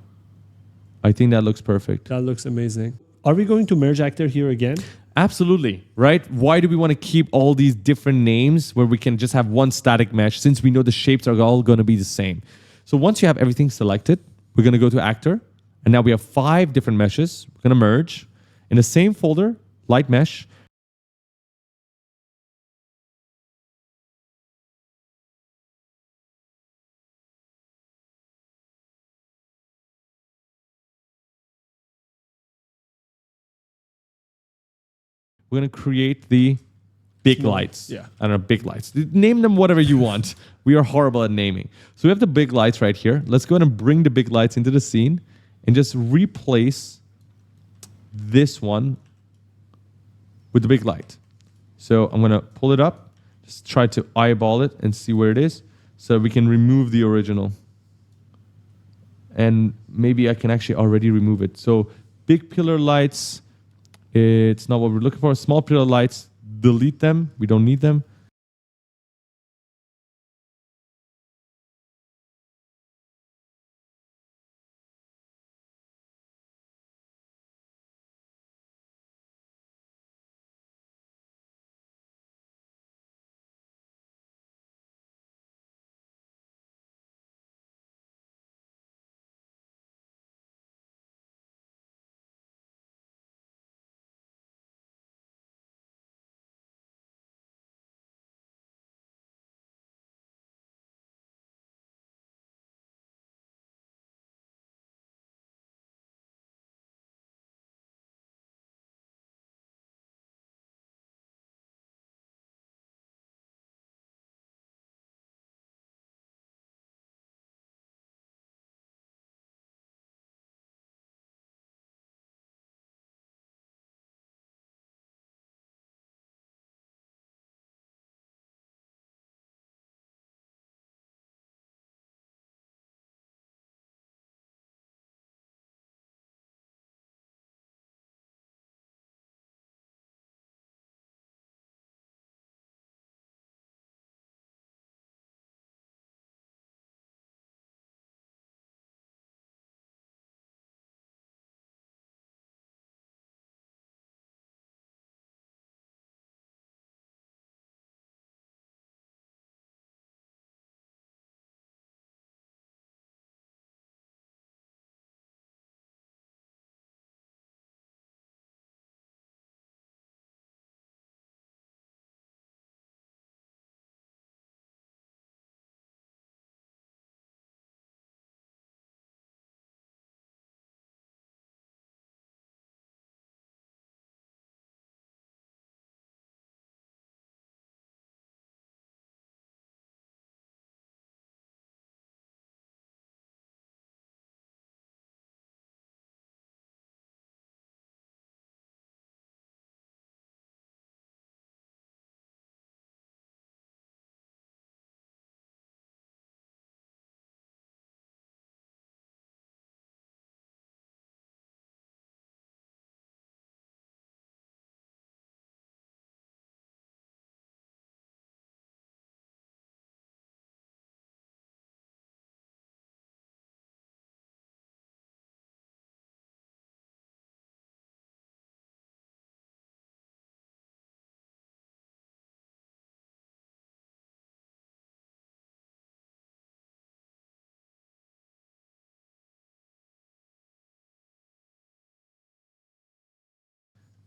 I think that looks perfect. That looks amazing. Are we going to merge actor here again? Absolutely, right? Why do we want to keep all these different names where we can just have one static mesh since we know the shapes are all going to be the same? So once you have everything selected, we're going to go to actor. And now we have 5 different meshes. We're going to merge in the same folder, light mesh. We're going to create the big lights. Yeah. I don't know, big lights. Name them whatever you want. We are horrible at naming. So we have the big lights right here. Let's go ahead and bring the big lights into the scene and just replace this one with the big light. So I'm going to pull it up, just try to eyeball it and see where it is so we can remove the original. And maybe I can actually already remove it. So big pillar lights, it's not what we're looking for. Small pillar lights, delete them. We don't need them.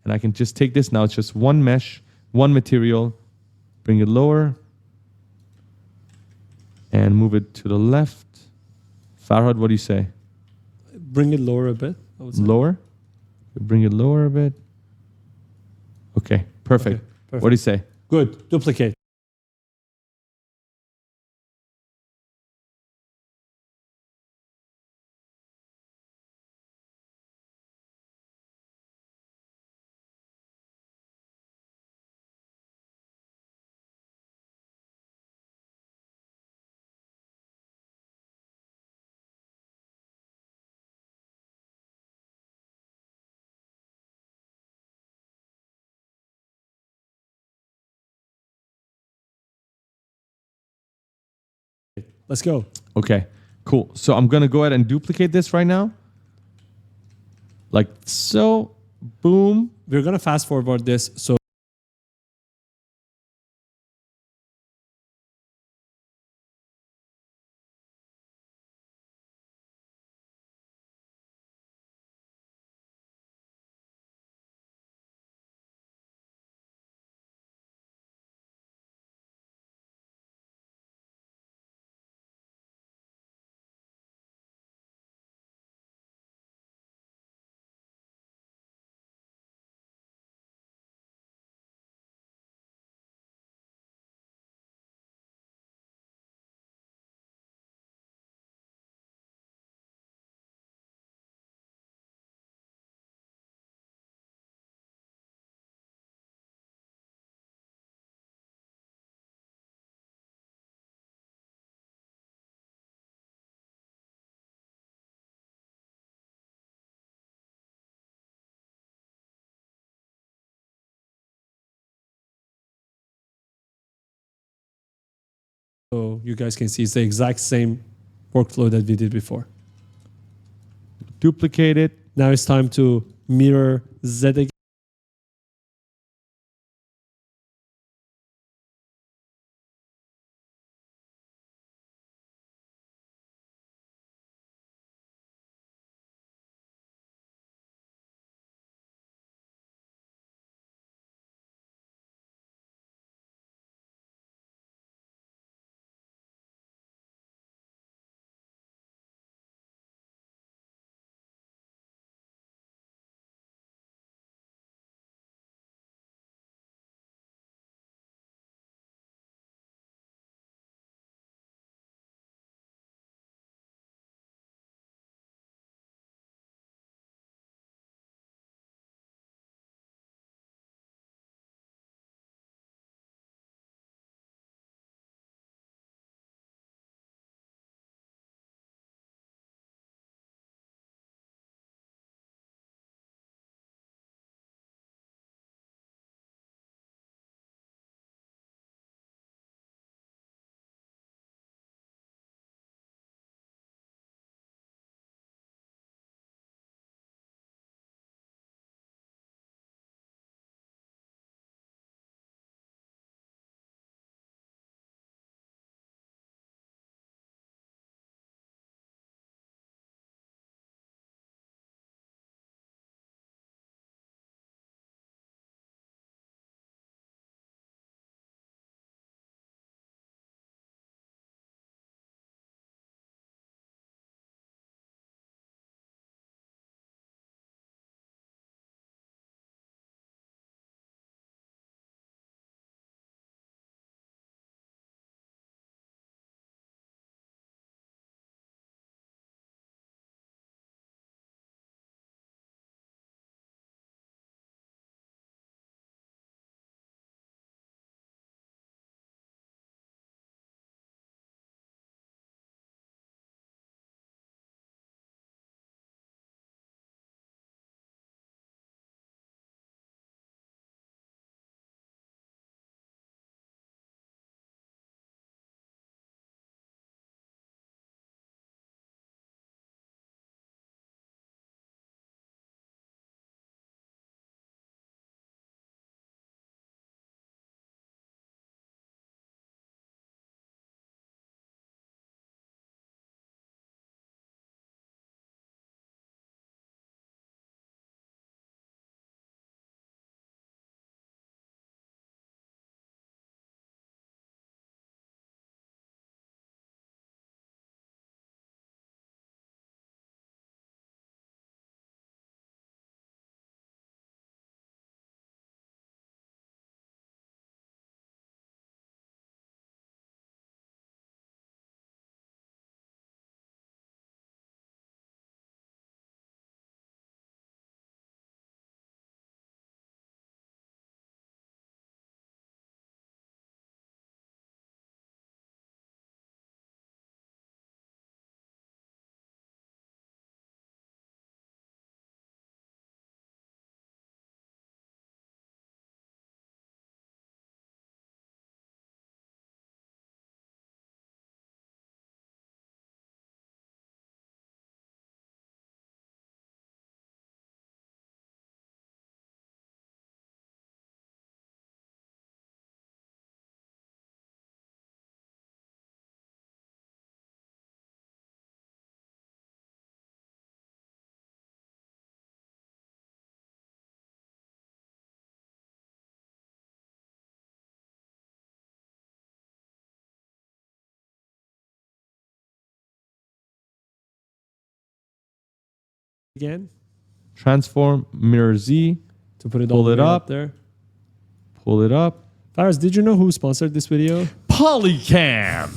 And I can just take this now. It's just one mesh, one material, bring it lower, and move it to the left. Farhad, what do you say? Bring it lower a bit. I would say. Lower? Bring it lower a bit. Okay, perfect. Okay, perfect. What do you say? Good. Duplicate. Let's go. Okay, Cool. So I'm going to go ahead and duplicate this right now. Like so. Boom. We're going to fast forward this. So you guys can see it's the exact same workflow that we did before. Duplicate it. Now it's time to mirror Z again. again Transform, mirror Z, to put it pull all the it way up, there. pull it up. Faraz, did you know who sponsored this video? Polycam.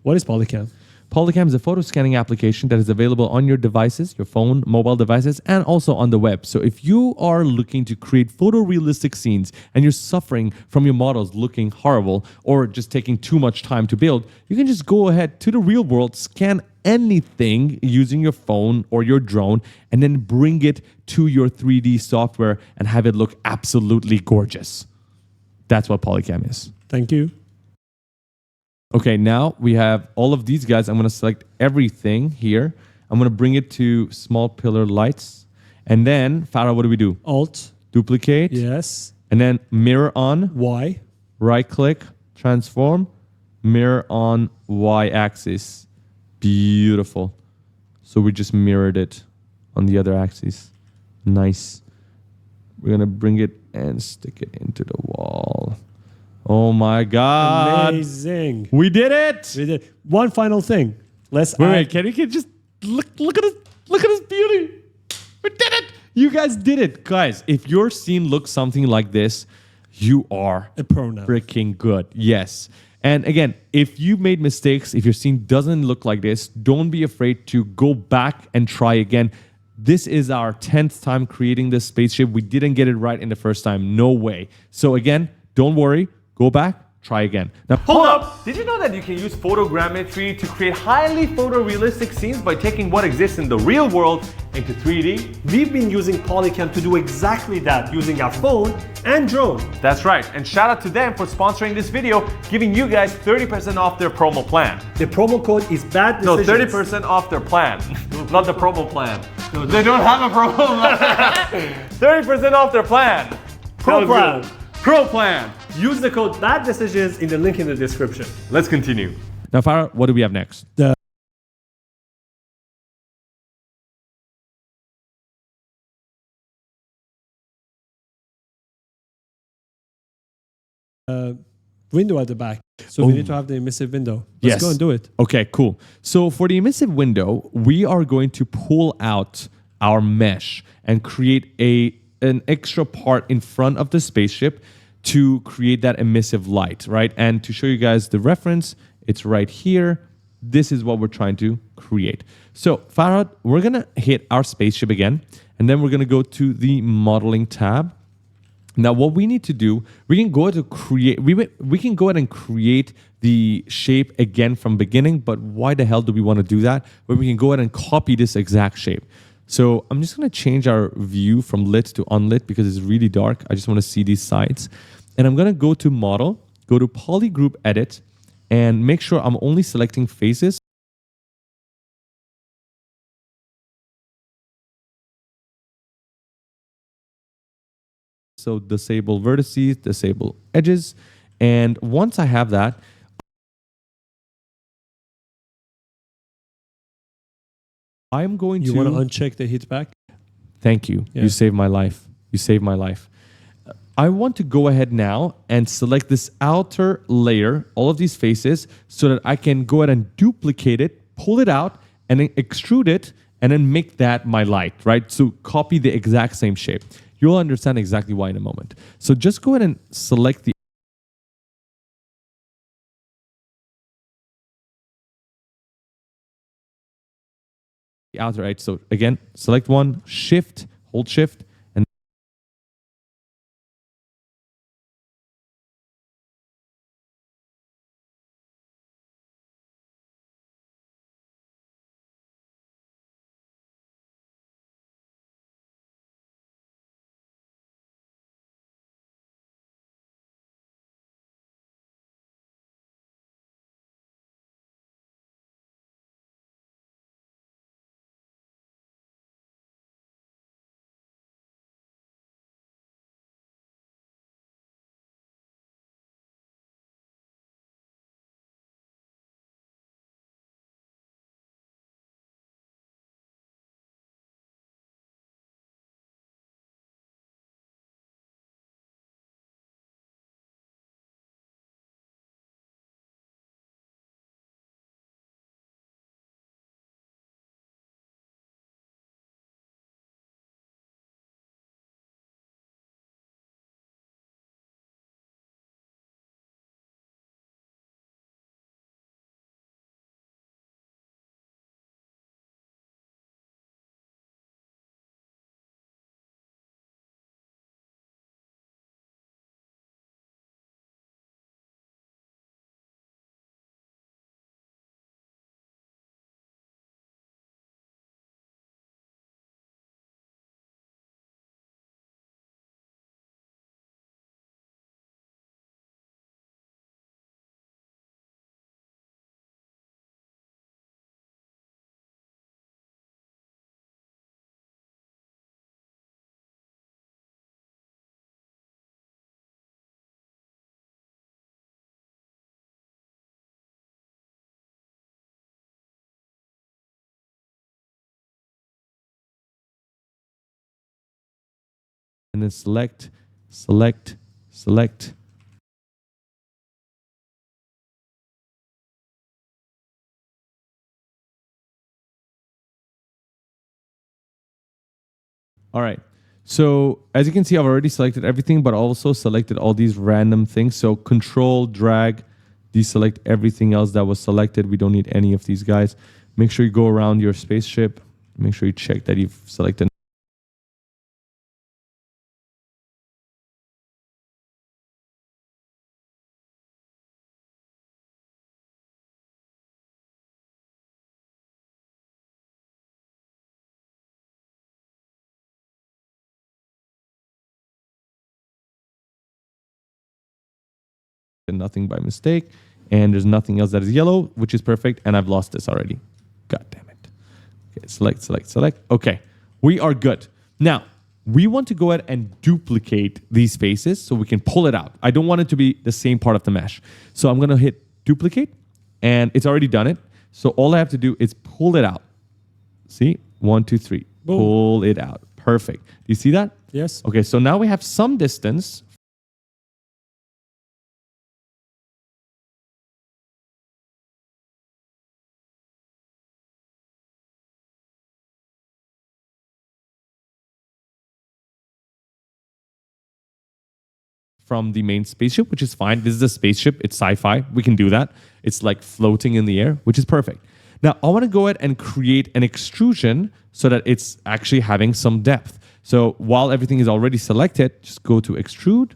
What is Polycam? Polycam is a photo scanning application that is available on your devices, your phone, mobile devices, and also on the web. So if you are looking to create photorealistic scenes and you're suffering from your models looking horrible or just taking too much time to build, you can just go ahead to the real world, scan anything using your phone or your drone, and then bring it to your 3D software and have it look absolutely gorgeous. That's what Polycam is. Thank you. Okay, now we have all of these guys. I'm going to select everything here. I'm going to bring it to small pillar lights. And then, Farah, what do we do? Alt. Duplicate. Yes. And then mirror on. Y. Right click. Transform. Mirror on Y axis. Beautiful. So we just mirrored it on the other axis. Nice. We're going to bring it and stick it into the wall. Oh my God. Amazing. We did it. We did. One final thing. Let's Wait, can you just look at this beauty? We did it. You guys did it. Guys, if your scene looks something like this, you are a pro now. Freaking good. Yes. And again, if you made mistakes, if your scene doesn't look like this, don't be afraid to go back and try again. This is our 10th time creating this spaceship. We didn't get it right in the first time. No way. So again, don't worry. Go back, try again. Now, Hold up! Did you know that you can use photogrammetry to create highly photorealistic scenes by taking what exists in the real world into 3D? We've been using Polycam to do exactly that using our phone and drone. That's right, and shout out to them for sponsoring this video, giving you guys 30% off their promo plan. The promo code is bad No, decisions. 30% off their plan, not the promo plan. They don't have a promo plan. 30% off their plan. Pro plan. Pro plan. Use the code bad decisions in the link in the description. Let's continue. now Farah, what do we have next? Window at the back. So we need to have the emissive window. Let's go and do it. Okay, cool. So for the emissive window, we are going to pull out our mesh and create an extra part in front of the spaceship to create that emissive light, right? And to show you guys the reference, it's right here. This is what we're trying to create. So Farhad, we're gonna hit our spaceship again, and then we're gonna go to the modeling tab. Now, what we need to do, we can go ahead and create the shape again from beginning, but why the hell do we want to do that? Where we can go ahead and copy this exact shape. So I'm just going to change our view from lit to unlit because it's really dark. I just want to see these sides. And I'm going to go to model, go to polygroup edit, and make sure I'm only selecting faces. So disable vertices, disable edges. And once I have that, I'm going to... You want to uncheck the hit back? Thank you. Yeah. You saved my life. You saved my life. I want to go ahead now and select this outer layer, all of these faces, so that I can go ahead and duplicate it, pull it out, and then extrude it, and then make that my light, right? So copy the exact same shape. You'll understand exactly why in a moment. So just go ahead and select the outer edge. So again, select one, shift, hold shift, and then select, select, select. All right. So as you can see, I've already selected everything, but also selected all these random things. So control, drag, deselect everything else that was selected. We don't need any of these guys. Make sure you go around your spaceship. Make sure you check that you've selected. Nothing by mistake, and there's nothing else that is yellow, which is perfect, and I've lost this already. God damn it. Okay, select, select, select. Okay, we are good. Now, we want to go ahead and duplicate these faces so we can pull it out. I don't want it to be the same part of the mesh. So I'm gonna hit duplicate, and it's already done it. So all I have to do is pull it out. See, 1, 2, 3, boom. Pull it out. Perfect. Do you see that? Yes. Okay, so now we have some distance from the main spaceship, which is fine. This is a spaceship. It's sci-fi. We can do that. It's like floating in the air, which is perfect. Now, I want to go ahead and create an extrusion so that it's actually having some depth. So while everything is already selected, just go to extrude,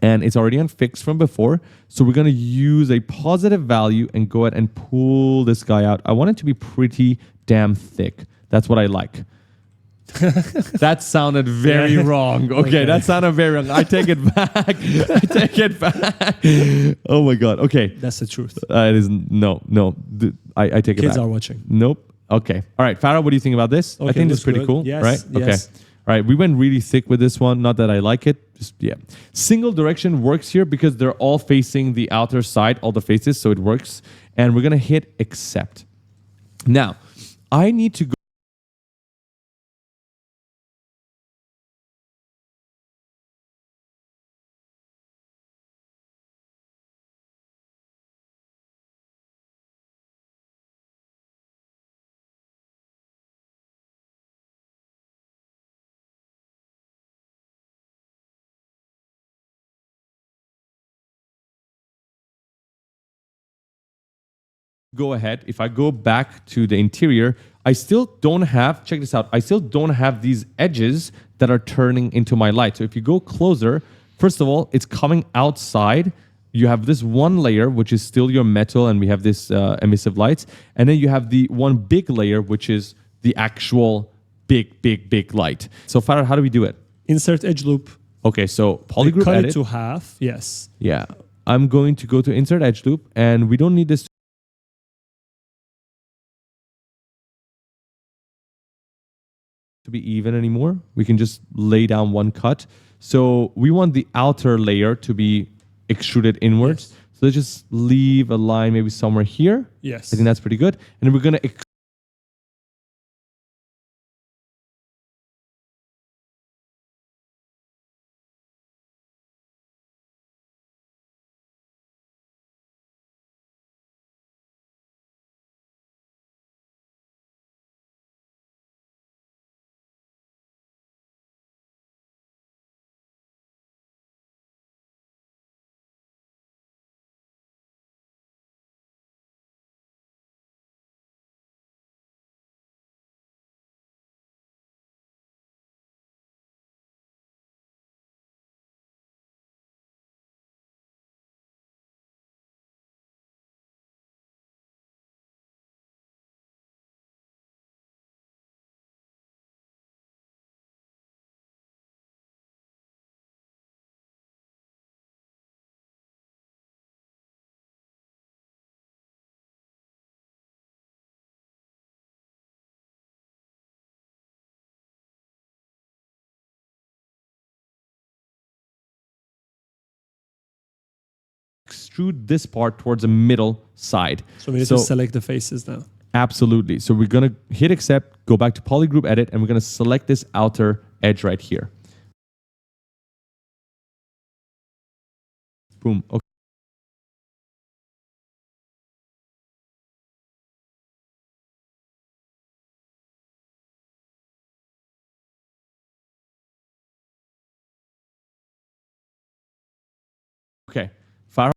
and it's already unfixed from before. So we're going to use a positive value and go ahead and pull this guy out. I want it to be pretty damn thick. That's what I like. That sounded very wrong. Okay, that sounded very wrong. I take it back. I take it back. Oh my God. Okay. That's the truth. It is no. I take it back. Kids are watching. Nope. Okay. All right, Farah, what do you think about this? Okay, I think this is pretty good. cool, Yes, right? yes. Okay. All right, we went really thick with this one. Not that I like it. Just yeah. Single direction works here because they're all facing the outer side, all the faces, so it works. And we're gonna hit accept. Now, I need to go ahead. If I go back to the interior, I still don't have, check this out, I still don't have these edges that are turning into my light. So if you go closer, first of all, it's coming outside. You have this one layer, which is still your metal, and we have this emissive lights. And then you have the one big layer, which is the actual big light. So Farah, how do we do it? Insert edge loop. Okay, so polygroup Cut edit. it to half. Yes. Yeah, I'm going to go to insert edge loop, and we don't need this to be even anymore. We can just lay down one cut. So we want the outer layer to be extruded inwards. Yes. So let's just leave a line maybe somewhere here. Yes. I think that's pretty good. And then we're going to extrude this part towards the middle side. So we need to select the faces now. Absolutely. So we're going to hit accept, go back to polygroup edit, and we're going to select this outer edge right here. Boom. Okay. Okay. Farah.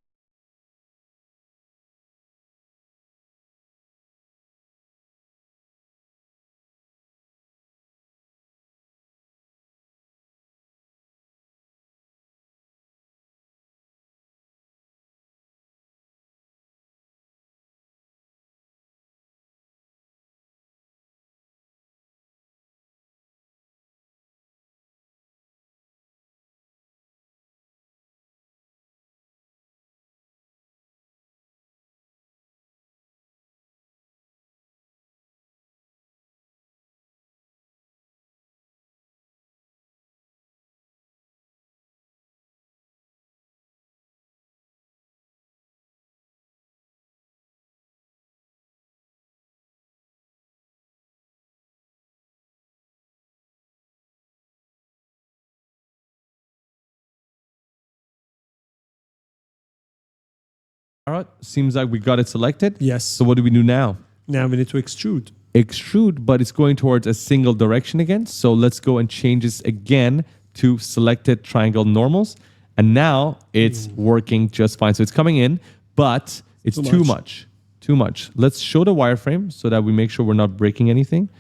Seems like we got it selected. Yes. So what do we do now? Now we need to extrude. Extrude, but it's going towards a single direction again. So let's go and change this again to selected triangle normals. And now it's working just fine. So it's coming in, but it's too much. Too much. Let's show the wireframe so that we make sure we're not breaking anything.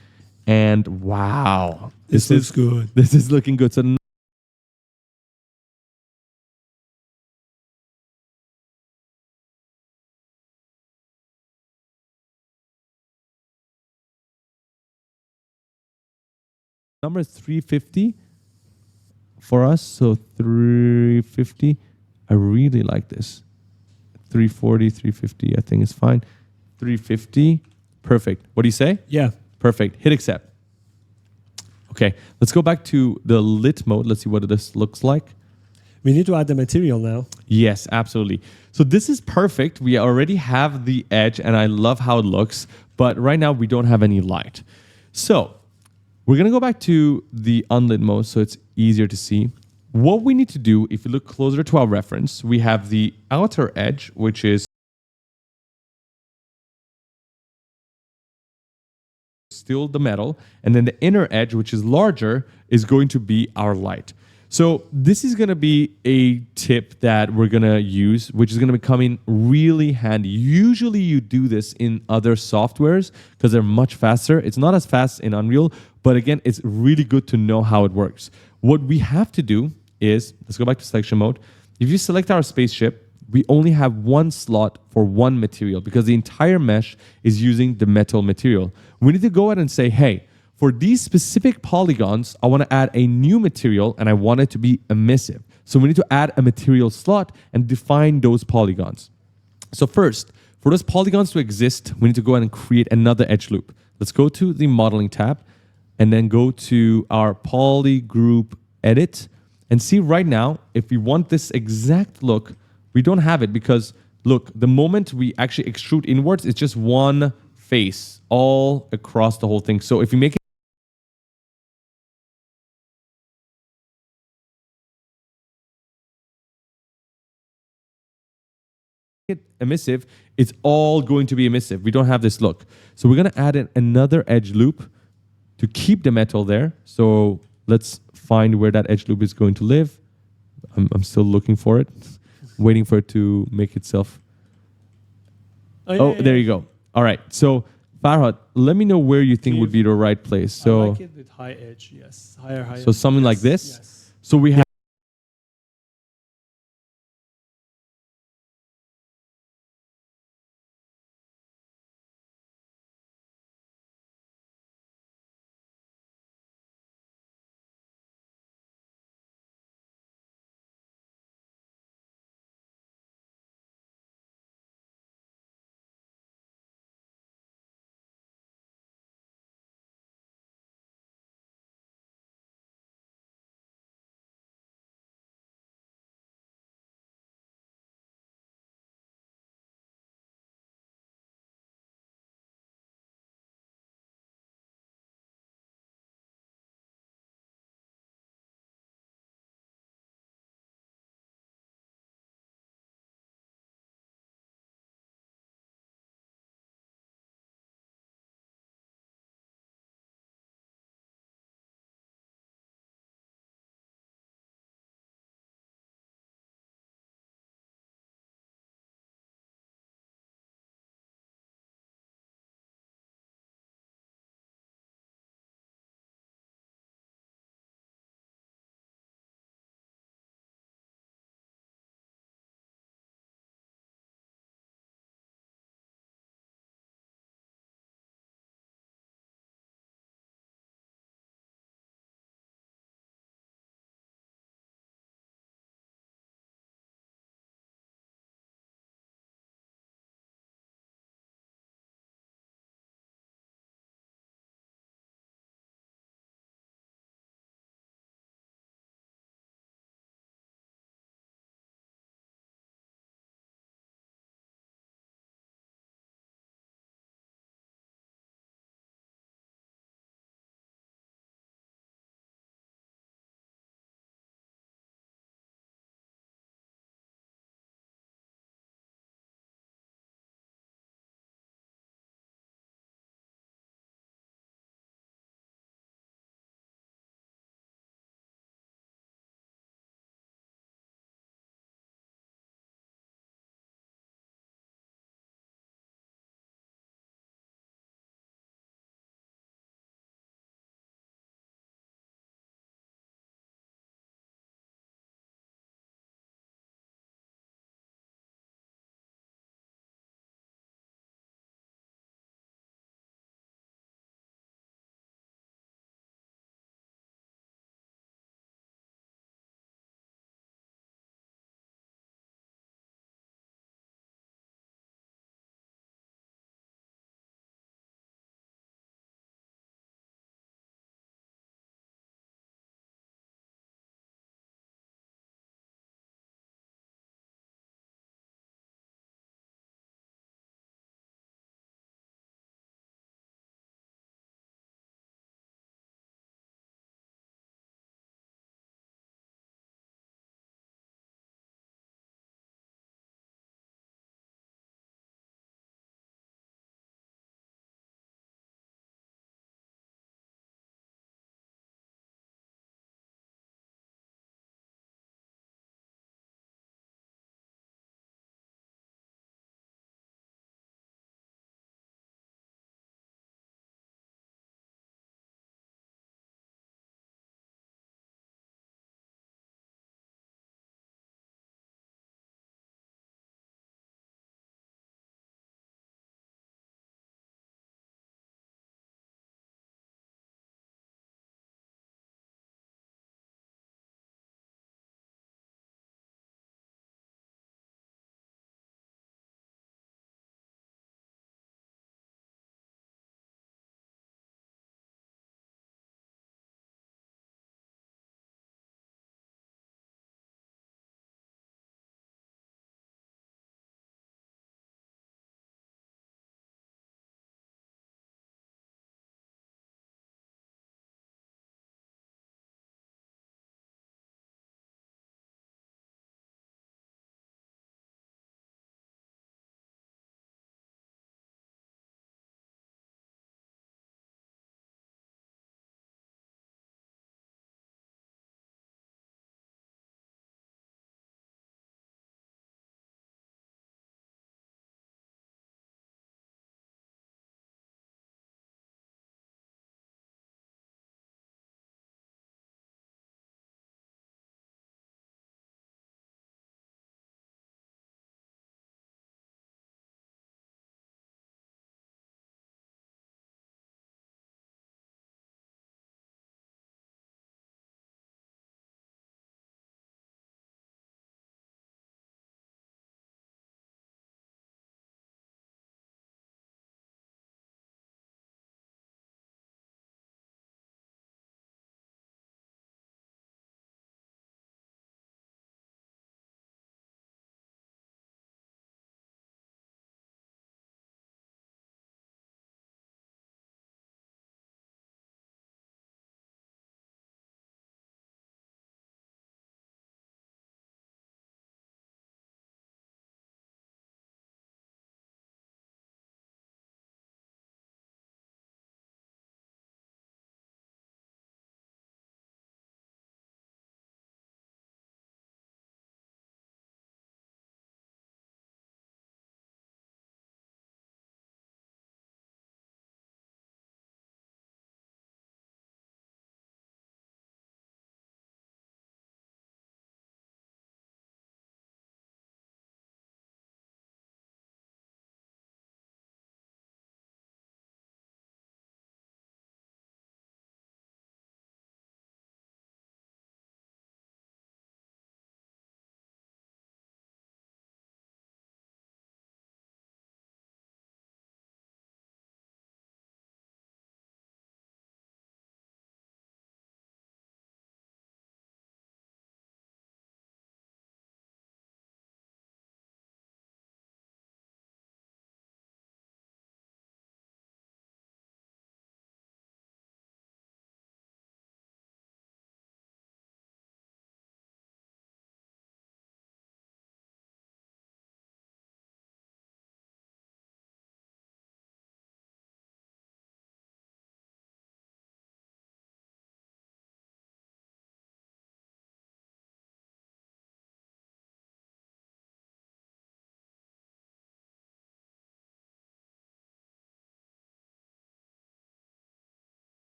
And wow, This looks good. This is looking good. So number is 350 for us. So 350. I really like this. 340, 350, I think is fine. 350, perfect. What do you say? Yeah. Perfect. Hit accept. Okay, let's go back to the lit mode. Let's see what this looks like. We need to add the material now. Yes, absolutely. So this is perfect. We already have the edge and I love how it looks, but right now we don't have any light. So we're gonna go back to the unlit mode so it's easier to see. What we need to do, if you look closer to our reference, we have the outer edge, which is still the metal, and then the inner edge, which is larger, is going to be our light. So this is going to be a tip that we're going to use, which is going to be coming really handy. Usually you do this in other softwares because they're much faster. It's not as fast in Unreal, but again, it's really good to know how it works. What we have to do is, let's go back to selection mode. If you select our spaceship, we only have one slot for one material because the entire mesh is using the metal material. We need to go ahead and say, hey, for these specific polygons, I want to add a new material and I want it to be emissive. So we need to add a material slot and define those polygons. So first, for those polygons to exist, we need to go ahead and create another edge loop. Let's go to the modeling tab and then go to our poly group edit and see right now, if we want this exact look, we don't have it because look, the moment we actually extrude inwards, it's just one face all across the whole thing. So if you make it emissive, it's all going to be emissive. We don't have this look. So we're going to add in another edge loop to keep the metal there. So let's find where that edge loop is going to live. I'm still looking for it, waiting for it to make itself. There you go. All right. So Farhad, let me know where you think would be the right place. So I like it with high edge, yes. Higher. So something like this. Yes. So we have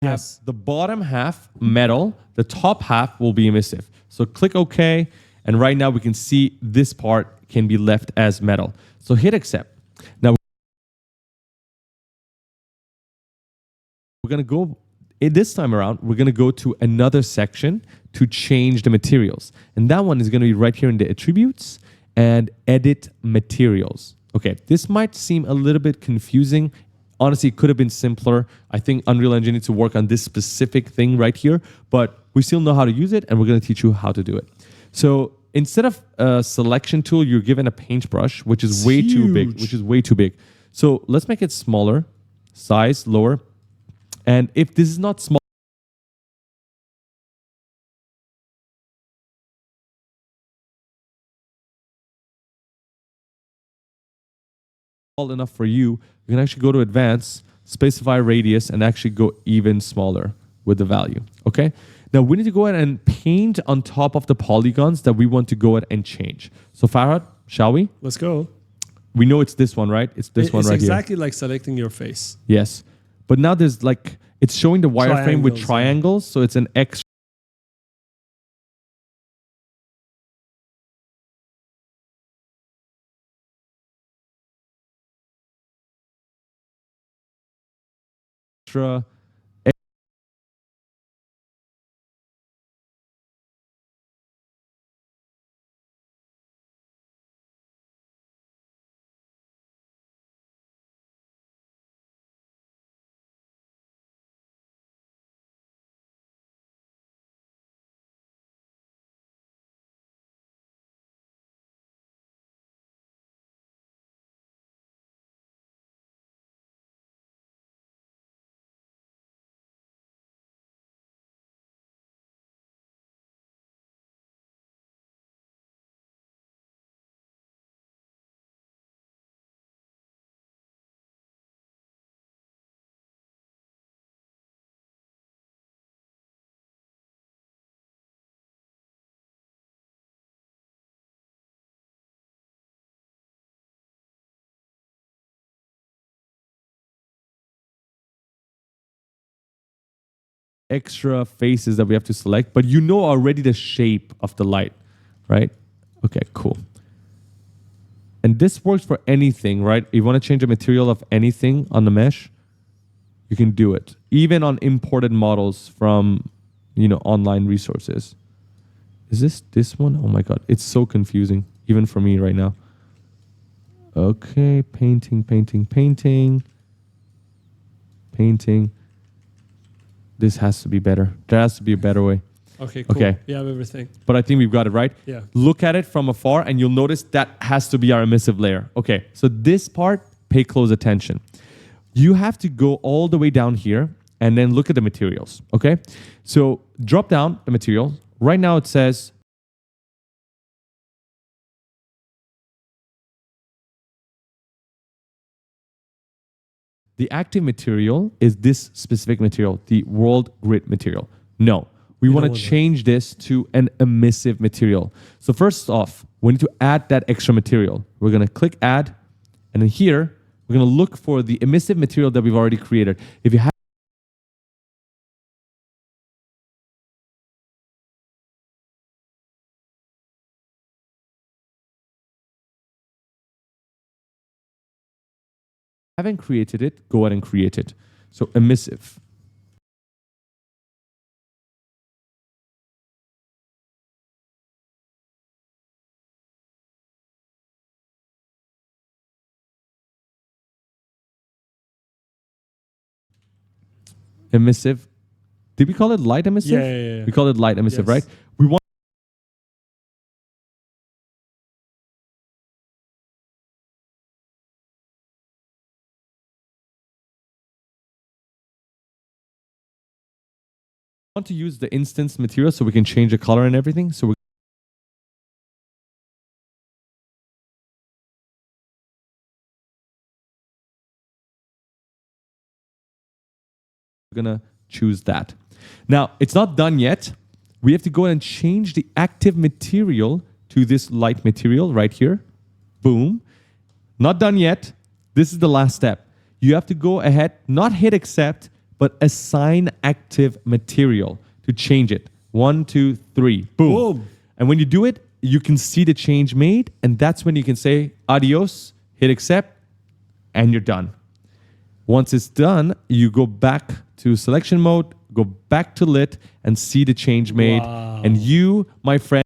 Yes. the bottom half metal, the top half will be emissive. So click OK, and right now we can see this part can be left as metal. So hit accept. Now we're going to go, this time around, we're going to go to another section to change the materials. And that one is going to be right here in the attributes and edit materials. Okay, this might seem a little bit confusing. Honestly, it could have been simpler. I think Unreal Engine needs to work on this specific thing right here, but we still know how to use it, and we're going to teach you how to do it. So instead of a selection tool, you're given a paintbrush, which is way too big. So let's make it smaller, size lower. And if this is not small enough for you, you can actually go to advanced, specify radius, and actually go even smaller with the value. Okay. Now we need to go ahead and paint on top of the polygons that we want to go ahead and change. So Farhad, shall we? Let's go. We know it's this one, right? It's this one right It's here. exactly like selecting your face. Yes. But now there's like, it's showing the wireframe with triangles. So it's an extra faces that we have to select, but you know already the shape of the light, right? Okay, cool. And this works for anything, right? If you want to change the material of anything on the mesh, you can do it. Even on imported models from, online resources. Is this one? Oh my God, it's so confusing, even for me right now. Okay, painting. This has to be better. There has to be a better way. Okay, cool. Okay. We have everything. But I think we've got it right. Yeah. Look at it from afar and you'll notice that has to be our emissive layer. Okay, so this part, pay close attention. You have to go all the way down here and then look at the materials, okay? So drop down the material. Right now it says the active material is this specific material, the world grid material. No, we want to change this to an emissive material. So first off, we need to add that extra material. We're going to click add, and then here, we're going to look for the emissive material that we've already created. If you haven't created it, go ahead and create it. So emissive. Emissive. Did we call it light emissive? Yeah. We call it light emissive, Yes. right? We want to use the instance material so we can change the color and everything. So we're gonna choose that. Now, it's not done yet. We have to go and change the active material to this light material right here. Boom. Not done yet. This is the last step. You have to go ahead, not hit accept, but assign active material to change it. 1, 2, 3, boom. Boom. And when you do it, you can see the change made, and that's when you can say adios, hit accept, and you're done. Once it's done, you go back to selection mode, go back to lit, and see the change made. Wow. And you, my friend,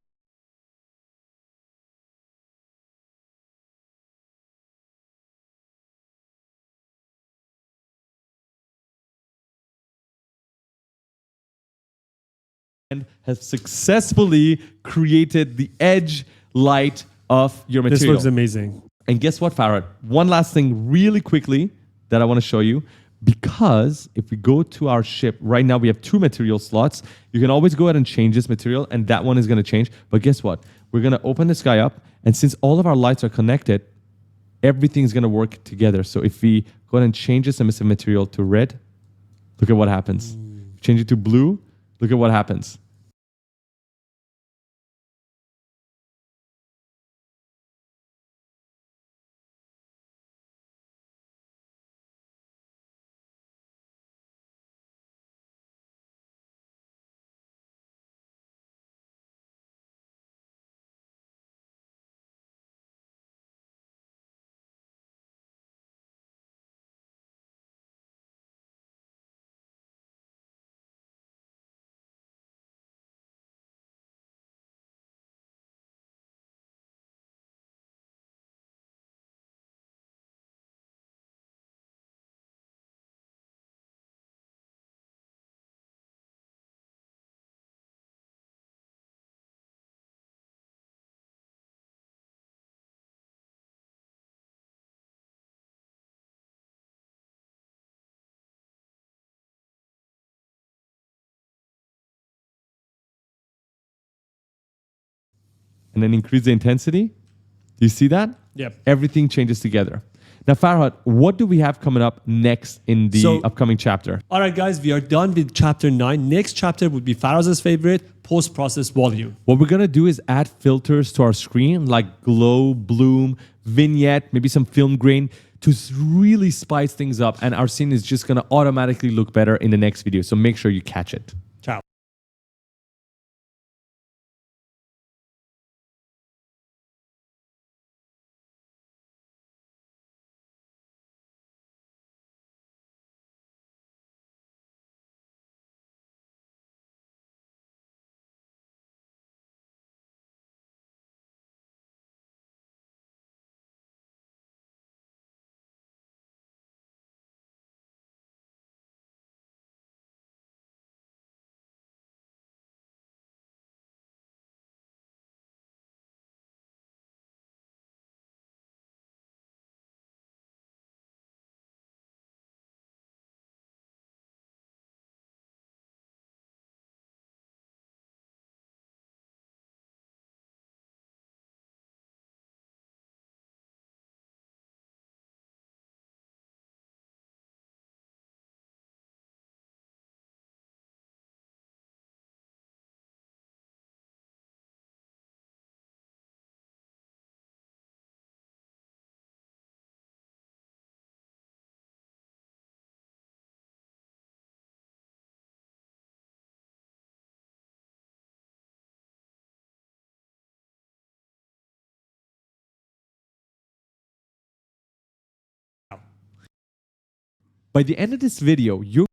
have successfully created the edge light of your This material. looks amazing. And guess what, Farhad? One last thing really quickly that I want to show you. Because if we go to our ship, right now we have 2 material slots. You can always go ahead and change this material, and that one is going to change. But guess what? We're going to open this guy up, and since all of our lights are connected, everything's going to work together. So if we go ahead and change this emissive material to red, look at what happens. Change it to blue, look at what happens. And then increase the intensity. Do you see that? Yep. Everything changes together. Now, Farhad, what do we have coming up next in the upcoming chapter? All right, guys, we are done with chapter 9. Next chapter would be Faraz's favorite, post-process volume. What we're going to do is add filters to our screen like glow, bloom, vignette, maybe some film grain to really spice things up. And our scene is just going to automatically look better in the next video. So make sure you catch it. Ciao. By the end of this video, you're